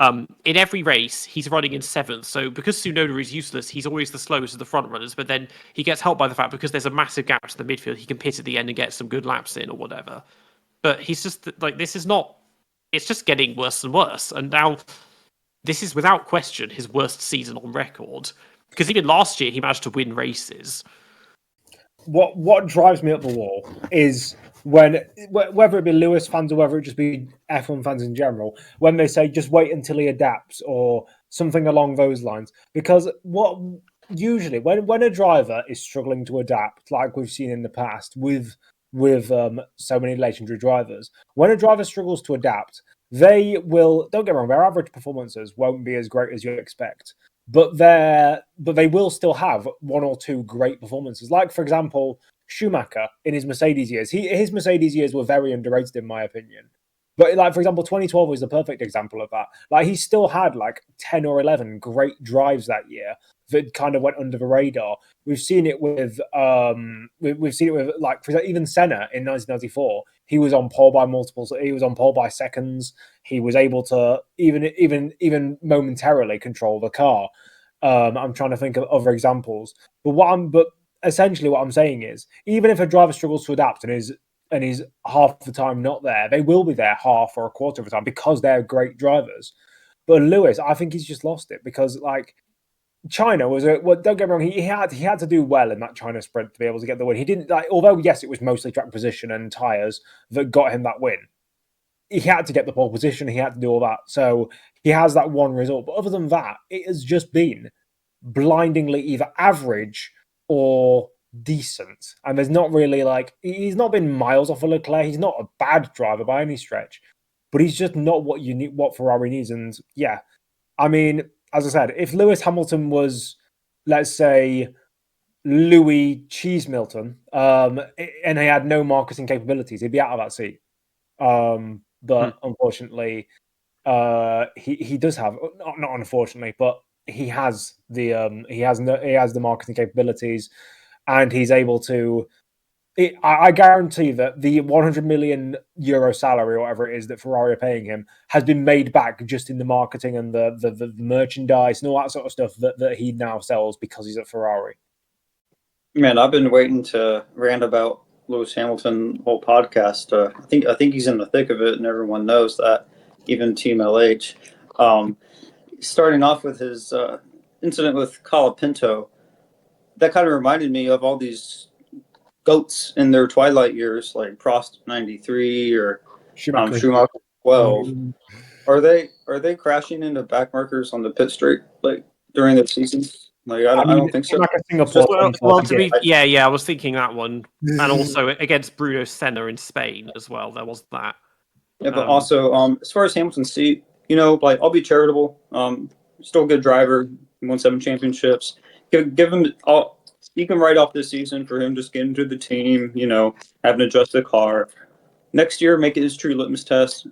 In every race, he's running in 7th. So because Tsunoda is useless, he's always the slowest of the front runners. But then he gets helped by the fact because there's a massive gap to the midfield, he can pit at the end and get some good laps in or whatever. But he's just like, this is not. It's just getting worse and worse. And now this is without question his worst season on record. Because even last year he managed to win races. What drives me up the wall is when, whether it be Lewis fans or whether it just be F1 fans in general, when they say just wait until he adapts or something along those lines. Because what usually when a driver is struggling to adapt, like we've seen in the past with so many legendary drivers, when a driver struggles to adapt, they will, don't get me wrong, their average performances won't be as great as you expect, but they will still have 1 or 2 great performances. Like, for example, Schumacher in his Mercedes years. His Mercedes years were very underrated in my opinion. But like, for example, 2012 was the perfect example of that. Like, he still had like 10 or 11 great drives that year that kind of went under the radar. We've seen it with like, for example, even Senna in 1994. He was on pole by multiples. He was on pole by seconds. He was able to even momentarily control the car. I'm trying to think of other examples. But essentially what I'm saying is, even if a driver struggles to adapt and is half the time not there, they will be there half or a quarter of the time because they're great drivers. But Lewis, I think he's just lost it because, like, China was don't get me wrong, he had to do well in that China sprint to be able to get the win. He didn't, like, although yes, it was mostly track position and tyres that got him that win. He had to get the pole position, he had to do all that. So he has that one result. But other than that, it has just been blindingly either average or decent. And there's not really, like, he's not been miles off of Leclerc. He's not a bad driver by any stretch, but he's just not what you need, what Ferrari needs. And yeah, I mean, as I said, if Lewis Hamilton was, let's say, Louis Cheese Milton, and he had no marketing capabilities, he'd be out of that seat. But unfortunately, he does have, not unfortunately, but he has the marketing capabilities, and he's able to. I guarantee that the 100 million euro salary or whatever it is that Ferrari are paying him has been made back just in the marketing and the merchandise and all that sort of stuff that he now sells because he's at Ferrari. Man, I've been waiting to rant about Lewis Hamilton whole podcast. I think he's in the thick of it, and everyone knows that, even Team LH. Starting off with his incident with Colapinto, that kind of reminded me of all these goats in their twilight years, like Prost 93 or Schumacher 12. Are they crashing into back markers on the pit straight, like, during the season? Like, I don't think so. I was thinking that one, and also against Bruno Senna in Spain as well. There was that. Yeah, but also, as far as Hamilton's seat, like, I'll be charitable. Still a good driver. He won 7 championships. Give him all. You can write off this season for him just getting to the team, having to adjust the car. Next year, make it his true litmus test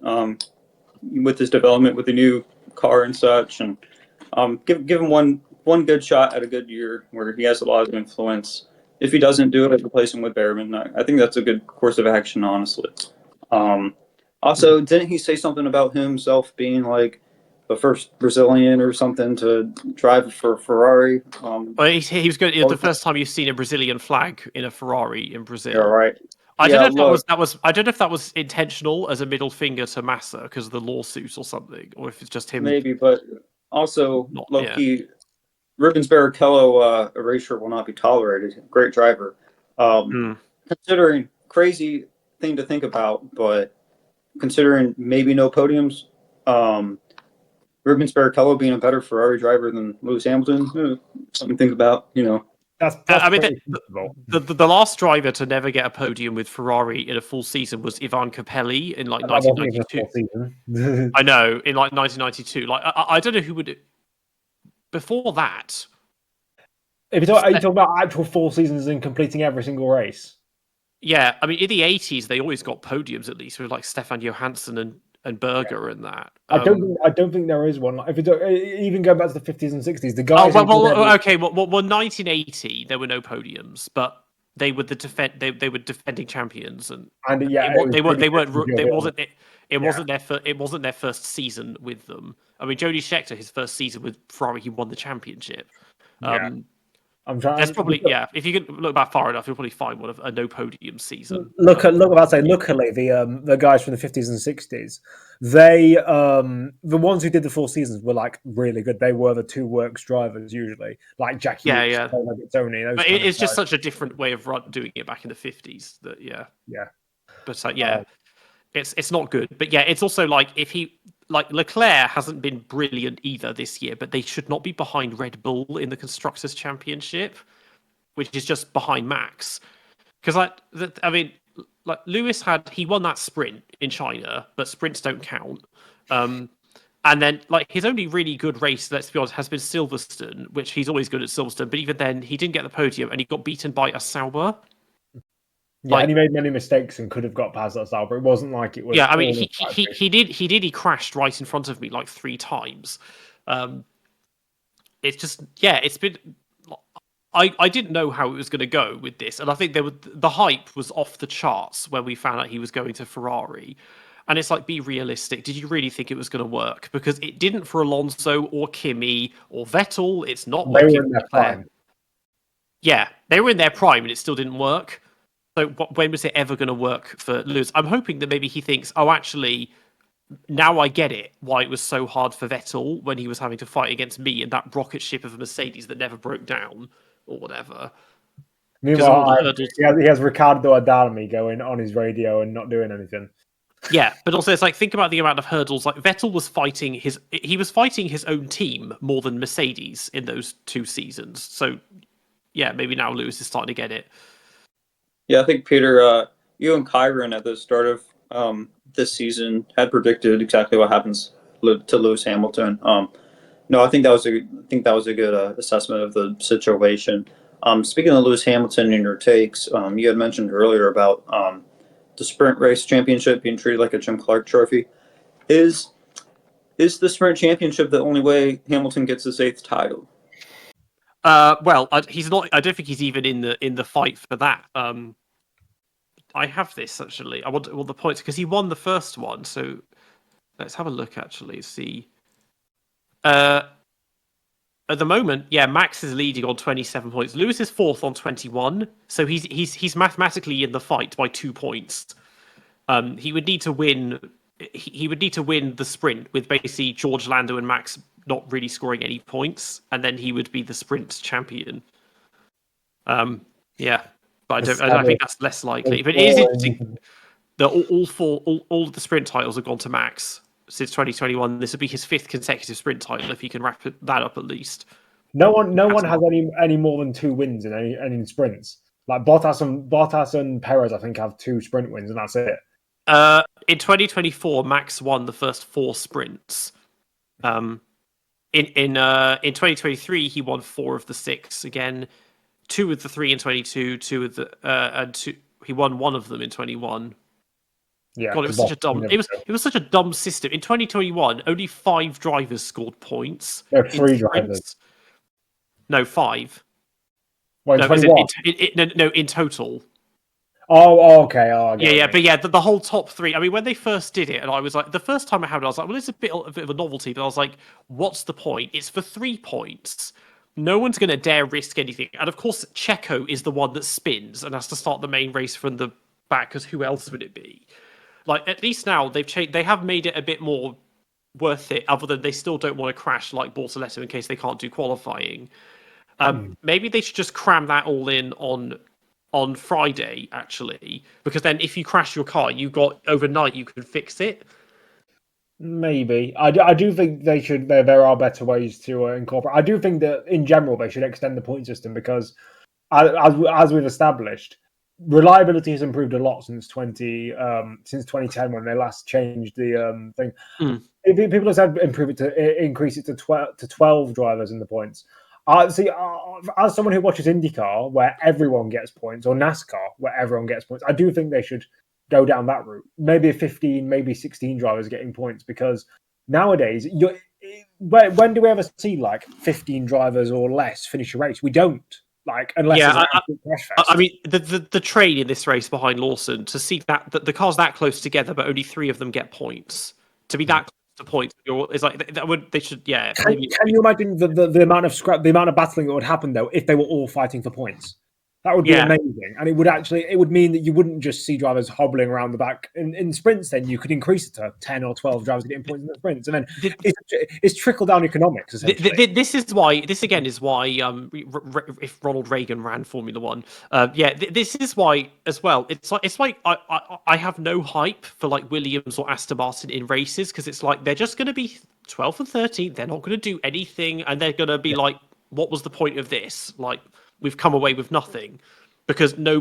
with his development with the new car and such, and give him one good shot at a good year where he has a lot of influence. If he doesn't do it, replace him with Behrman. I think that's a good course of action, honestly. Also, didn't he say something about himself being like the first Brazilian or something to drive for Ferrari? Well, he was good. The first time you've seen a Brazilian flag in a Ferrari in Brazil. Yeah, right. I don't know if that was. I don't know if that was intentional as a middle finger to Massa because of the lawsuit or something, or if it's just him. Maybe, but also low key, Rubens Barrichello erasure will not be tolerated. Great driver. Considering, crazy thing to think about, but considering maybe no podiums, Rubens Barrichello being a better Ferrari driver than Lewis Hamilton, something to think about. That's I mean, the last driver to never get a podium with Ferrari in a full season was Ivan Capelli in like 1992. I know, in like 1992. Like I don't know who would. Before that, If you talk about actual 4 seasons and completing every single race. Yeah, I mean, in the 80s, they always got podiums at least with like Stefan Johansson and Berger and that. I don't think there is one. If you don't, even going back to the 50s and 60s, the Oh guys. okay. Well, 1980 there were no podiums, but they were they were defending champions, and yeah, it wasn't their first season with them. I mean, Jody Scheckter, his first season with Ferrari, he won the championship. Yeah. I'm trying. There's probably if you can look back far enough, you'll probably find one of a no podium season. Luckily, the guys from the 50s and 60s, they the ones who did the 4 seasons were like really good. They were the 2 works drivers usually, like Jackie. Yeah. Tony. But it's just such a different way of doing it back in the 50s. That yeah. But it's not good. But yeah, it's also like if he like Leclerc hasn't been brilliant either this year, but they should not be behind Red Bull in the Constructors' Championship, which is just behind Max. Because I mean, like Lewis he won that sprint in China, but sprints don't count. And then like his only really good race, let's be honest, has been Silverstone, which he's always good at Silverstone. But even then, he didn't get the podium, and he got beaten by a Sauber. Yeah, and he made many mistakes and could have got past that Sauber. It wasn't like it was. Yeah, I mean, he crashed right in front of me like 3 times. It's just it's been. I didn't know how it was going to go with this, and I think the hype was off the charts when we found out he was going to Ferrari. And it's like, be realistic. Did you really think it was going to work? Because it didn't for Alonso or Kimi or Vettel. It's not they working. were in their prime. Yeah, they were in their prime, and it still didn't work. So when was it ever going to work for Lewis? I'm hoping that maybe he thinks, oh, actually, now I get it, why it was so hard for Vettel when he was having to fight against me and that rocket ship of a Mercedes that never broke down or whatever. Meanwhile, he has Ricardo Adami going on his radio and not doing anything. Yeah, but also it's like, think about the amount of hurdles. Like Vettel was fighting his own team more than Mercedes in those 2 seasons. So yeah, maybe now Lewis is starting to get it. Yeah, I think Peter, you and Ciaron at the start of this season had predicted exactly what happens to Lewis Hamilton. No, I think that was a good assessment of the situation. Speaking of Lewis Hamilton and your takes, you had mentioned earlier about the sprint race championship being treated like a Jim Clark trophy. Is the sprint championship the only way Hamilton gets his 8th title? Well, he's not. I don't think he's even in the fight for that. I have this actually. I want all the points because he won the first one. So let's have a look. Actually, see. At the moment, Max is leading on 27 points. Lewis is 4th on 21. So he's mathematically in the fight by 2 points. He would need to win. He would need to win the sprint with basically George Lando and Max not really scoring any points, and then he would be the sprint champion. But I think that's less likely. But it is interesting that all of the sprint titles have gone to Max since 2021. This would be his 5th consecutive sprint title if he can wrap that up at least. No one has any more than 2 wins in any sprints. Like Bottas and Perez, I think, have 2 sprint wins, and that's it. In 2024, Max won the first 4 sprints. In 2023, he won 4 of the 6 again. 2 of the 3 in 22, 2 of the he won 1 of them in 21. Yeah, God, it was such a dumb. It was such a dumb system. In 2021, only 5 drivers scored points. There are 3 drivers. No, 5. Well, no, in total. Oh, okay. But the whole top 3. I mean, when they first did it, and I was like, the first time I had it, I was like, well, it's a bit of a novelty. But I was like, what's the point? It's for 3 points. No one's going to dare risk anything. And of course, Checo is the one that spins and has to start the main race from the back, because who else would it be? Like, at least now they've changed. They have made it a bit more worth it, other than they still don't want to crash like Bortoletto in case they can't do qualifying. Maybe they should just cram that all in on Friday, actually, because then if you crash your car, you got overnight, you can fix it. Maybe. I do think they should. There are better ways to incorporate. I do think that in general they should extend the point system, because as we've established, reliability has improved a lot since 2010 when they last changed the thing. People have said increase it to 12 drivers in the points. See, as someone who watches IndyCar, where everyone gets points, or NASCAR, where everyone gets points, I do think they should go down that route. Maybe 15, maybe 16 drivers getting points, because nowadays, when do we ever see like 15 drivers or less finish a race? We don't. Like, unless Yeah, it's an absolute crash fest. I mean, the train in this race behind Lawson, to see that the cars that close together, but only 3 of them get points. To be that close to points, it's like they should. Yeah, Can you imagine the amount of scrap, the amount of battling that would happen though if they were all fighting for points? That would be amazing, and it would mean that you wouldn't just see drivers hobbling around the back in sprints. Then you could increase it to 10 or 12 drivers getting points in the sprints, and then it's trickle down economics. Essentially, this is why. This again is why. If Ronald Reagan ran Formula One, this is why as well. It's like I have no hype for like Williams or Aston Martin in races, because it's like they're just going to be 12th and 13th. They're not going to do anything, and they're going to be like, what was the point of this? Like, we've come away with nothing, because no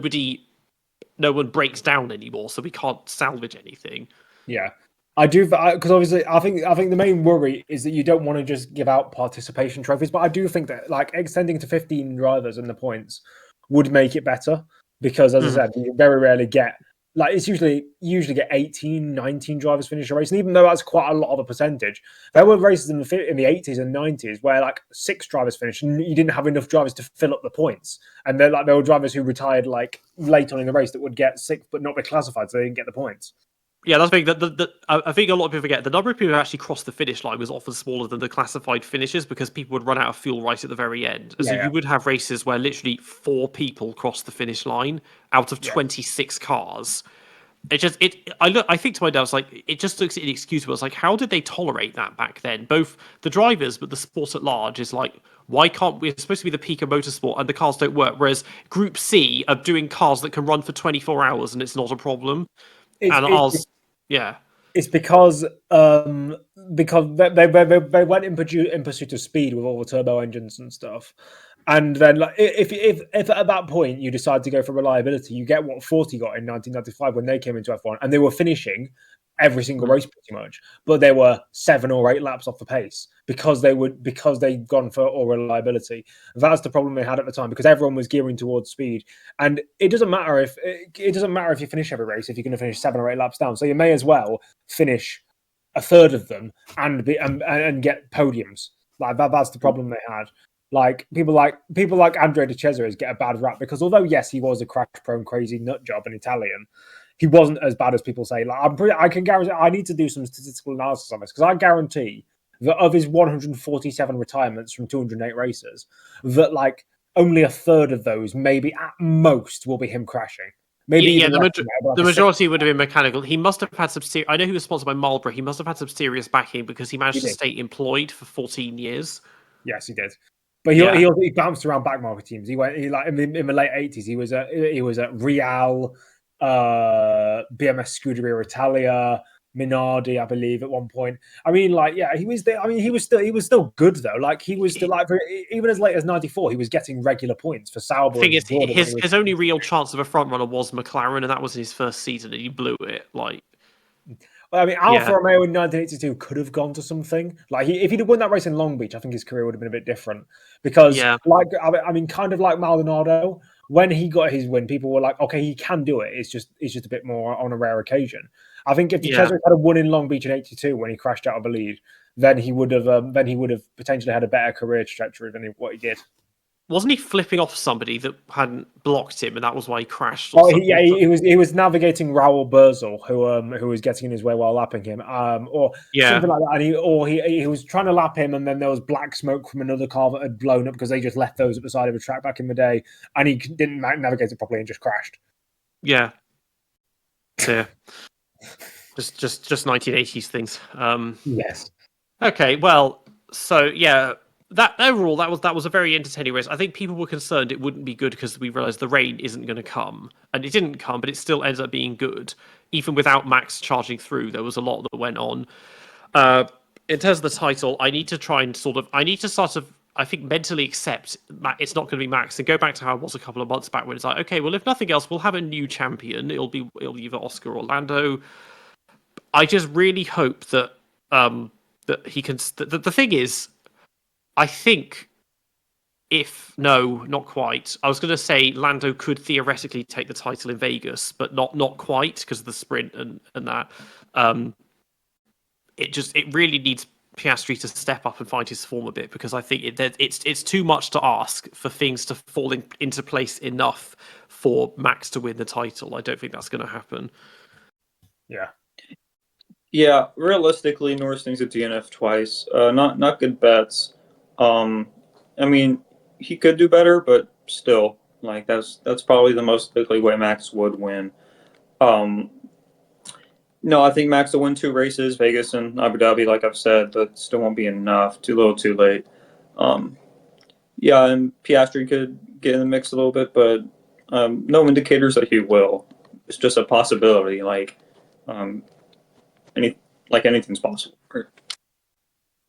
one breaks down anymore, so we can't salvage anything. Yeah, I do, because obviously I think the main worry is that you don't want to just give out participation trophies, but I do think that like extending to 15 drivers and the points would make it better, because as I said, you very rarely get, like, it's usually get 18, 19 drivers finish a race, and even though that's quite a lot of a percentage, there were races in the 80s and 90s where like 6 drivers finished, and you didn't have enough drivers to fill up the points, and there were drivers who retired like late on in the race that would get 6 but not be classified, so they didn't get the points. Yeah, that's big. I think a lot of people forget the number of people who actually crossed the finish line was often smaller than the classified finishes, because people would run out of fuel right at the very end. So you would have races where literally 4 people crossed the finish line out of 26 cars. I think to myself, like, it just looks inexcusable. It's like, how did they tolerate that back then? Both the drivers, but the sport at large is like, why can't we? It's supposed to be the peak of motorsport, and the cars don't work. Whereas Group C are doing cars that can run for 24 hours, and it's not a problem. It's because they went in pursuit of speed with all the turbo engines and stuff. And then, like, if at that point you decide to go for reliability, you get what 40 got in 1995 when they came into F1, and they were finishing every single race pretty much, but they were 7 or 8 laps off the pace because they'd gone for all reliability. That's the problem they had at the time, because everyone was gearing towards speed, and it doesn't matter if you finish every race if you're going to finish 7 or 8 laps down. So you may as well finish a third of them and get podiums. Like that's the problem they had. Like people like Andrea De Cesaris get a bad rap because although yes, he was a crash-prone, crazy nut job, an Italian, he wasn't as bad as people say. Like I can guarantee. I need to do some statistical analysis on this, because I guarantee that of his 147 retirements from 208 races, that like only a third of those, maybe at most, will be him crashing. Maybe the majority would have been mechanical. He must have had some serious. I know he was sponsored by Marlboro. He must have had some serious backing, because he managed to stay employed for 14 years. Yes, he did. But he bounced around back market teams. He like in the late 80s. He was at Real, BMS Scuderia Italia, Minardi, I believe, at one point. I mean, like, yeah, he was there. I mean, he was still good though. Like, he was still like, even as late as 94, he was getting regular points for Sauber. The thing is, his only real chance of a front runner was McLaren, and that was his first season, and he blew it. Like, well, I mean, Alfa Romeo in 1982 could have gone to something. Like, if he'd have won that race in Long Beach, I think his career would have been a bit different. Because, I mean, kind of like Maldonado, when he got his win, people were like, okay, he can do it. It's just a bit more on a rare occasion. I think if De Cesaris had won in Long Beach in '82 when he crashed out of the lead, then he would have potentially had a better career trajectory than what he did. Wasn't he flipping off somebody that hadn't blocked him, and that was why he crashed? He was navigating Raul Berzel, who was getting in his way while lapping him, something like that. And he was trying to lap him, and then there was black smoke from another car that had blown up because they just left those at the side of the track back in the day, and he didn't navigate it properly and just crashed. Yeah. Yeah. just 1980s things. Yes. Okay. Well. So yeah. That overall, that was a very entertaining race. I think people were concerned it wouldn't be good because we realised the rain isn't going to come, and it didn't come, but it still ends up being good, even without Max charging through. There was a lot that went on. In terms of the title, I need to I think mentally accept it's not going to be Max and go back to how it was a couple of months back when it's like, okay, well, if nothing else, we'll have a new champion. It'll be either Oscar or Lando. I just really hope that that he can. The thing is, I think No, not quite. I was going to say Lando could theoretically take the title in Vegas, but not quite because of the sprint and that. It really needs Piastri to step up and find his form a bit, because I think it's too much to ask for things to fall into place enough for Max to win the title. I don't think that's going to happen. Yeah. Yeah, realistically, Norris needs a DNF twice. Not good bets. I mean, he could do better, but still, like that's probably the most likely way Max would win. No, I think Max will win 2 races, Vegas and Abu Dhabi, like I've said, but still won't be enough. Too little, too late. Yeah, and Piastri could get in the mix a little bit, but no indicators that he will. It's just a possibility. Anything's possible.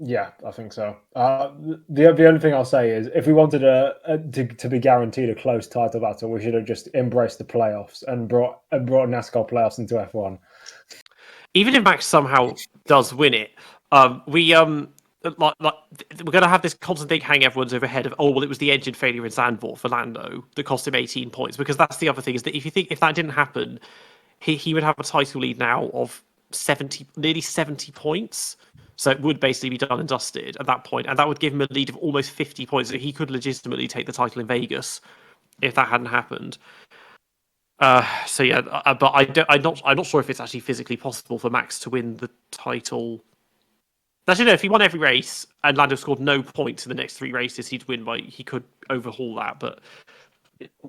Yeah, I think so. The only thing I'll say is, if we wanted to be guaranteed a close title battle, we should have just embraced the playoffs and brought NASCAR playoffs into F1. Even if Max somehow does win it, we're going to have this constant thing hanging everyone's overhead of, it was the engine failure in Zandvoort for Lando that cost him 18 points. Because that's the other thing, is that if that didn't happen, he would have a title lead now of nearly 70 points. So it would basically be done and dusted at that point, and that would give him a lead of almost 50 points. So he could legitimately take the title in Vegas if that hadn't happened. But I'm not sure if it's actually physically possible for Max to win the title. Actually, no. If he won every race and Lando scored no points in the next 3 races, he could overhaul that. But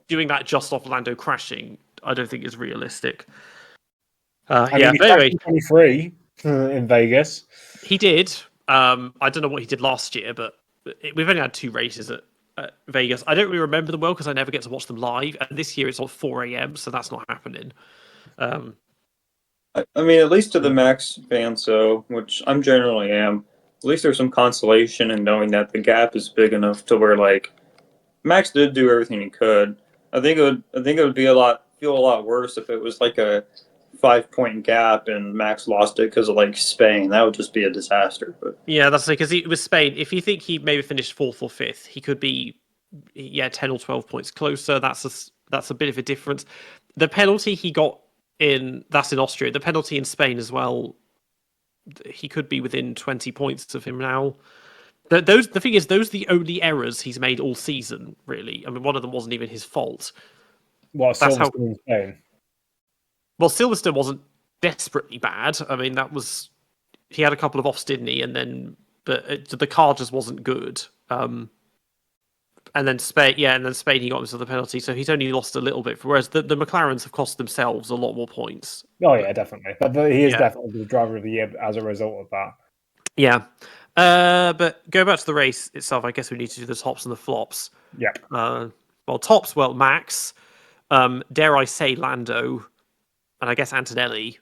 doing that just off Lando crashing, I don't think is realistic. But anyway, 23 in Vegas. He did. I don't know what he did last year, but we've only had 2 races at Vegas. I don't really remember them well because I never get to watch them live. And this year it's on 4 a.m., so that's not happening. I mean, at least to the Max fan, which I'm generally am, at least there's some consolation in knowing that the gap is big enough to where, like, Max did do everything he could. I think it would feel a lot worse if it was like a 5-point gap and Max lost it because of like Spain. That would just be a disaster. But yeah, that's because it was Spain. If you think he maybe finished 4th or 5th, he could be 10 or 12 points closer. That's a bit of a difference. The penalty he got that's in Austria. The penalty in Spain as well, he could be within 20 points of him now. The thing is, those are the only errors he's made all season, really. I mean, one of them wasn't even his fault. Well, Silverstone in Spain. Well, Silverstone wasn't desperately bad. I mean, he had a couple of offs, didn't he? But the car just wasn't good. And then Spain, he got himself the penalty, so he's only lost a little bit. Whereas the McLarens have cost themselves a lot more points. Oh yeah, definitely. But he is definitely the driver of the year as a result of that. Yeah. But go back to the race itself. I guess we need to do the tops and the flops. Yeah. Tops. Well, Max. Dare I say Lando. And I guess Antonelli,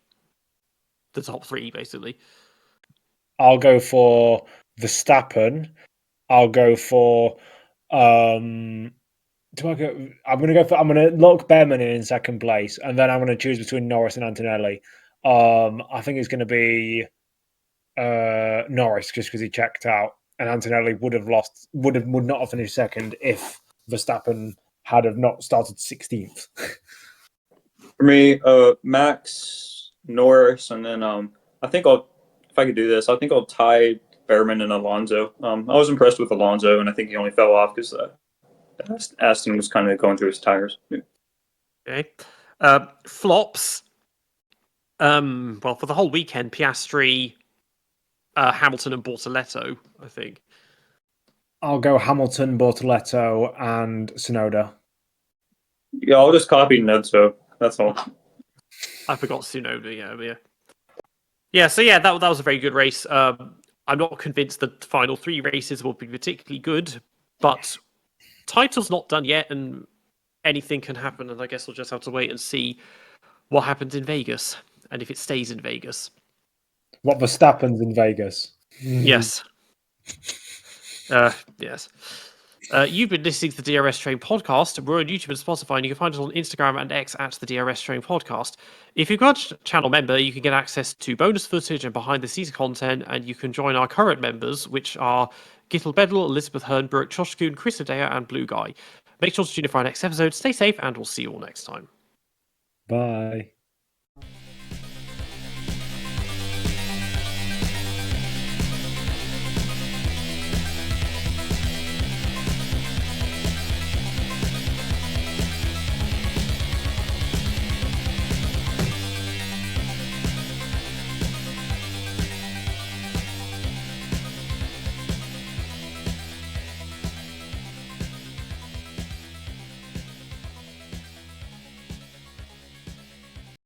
the top 3, basically. I'll go for Verstappen. I'll go for. I'm going to lock Behrman in 2nd place, and then I'm going to choose between Norris and Antonelli. I think it's going to be Norris just because he checked out, and Antonelli would not have finished 2nd if Verstappen had have not started 16th. For me, Max, Norris, and then I think if I could do this, I think I'll tie Behrman and Alonso. I was impressed with Alonso, and I think he only fell off because Aston was kind of going through his tires. Okay. Flops. Well, for the whole weekend, Piastri, Hamilton, and Bortoletto, I think. I'll go Hamilton, Bortoletto, and Tsunoda. Yeah, I'll just copy Nedzo. That's all. I forgot Tsunoda, yeah. So that was a very good race. I'm not convinced the final 3 races will be particularly good, but title's not done yet, and anything can happen. And I guess we'll just have to wait and see what happens in Vegas, and if it stays in Vegas. What Verstappen's in Vegas? Yes. Yes. You've been listening to the DRS Train podcast. We're on YouTube and Spotify, and you can find us on Instagram and X at the DRS Train podcast. If you're a channel member, you can get access to bonus footage and behind the scenes content, and you can join our current members, which are Gittel Bedell, Elizabeth Hernbrook, Josh Kuhn, Chris Adea, and Blue Guy. Make sure to tune in for our next episode. Stay safe, and we'll see you all next time. Bye.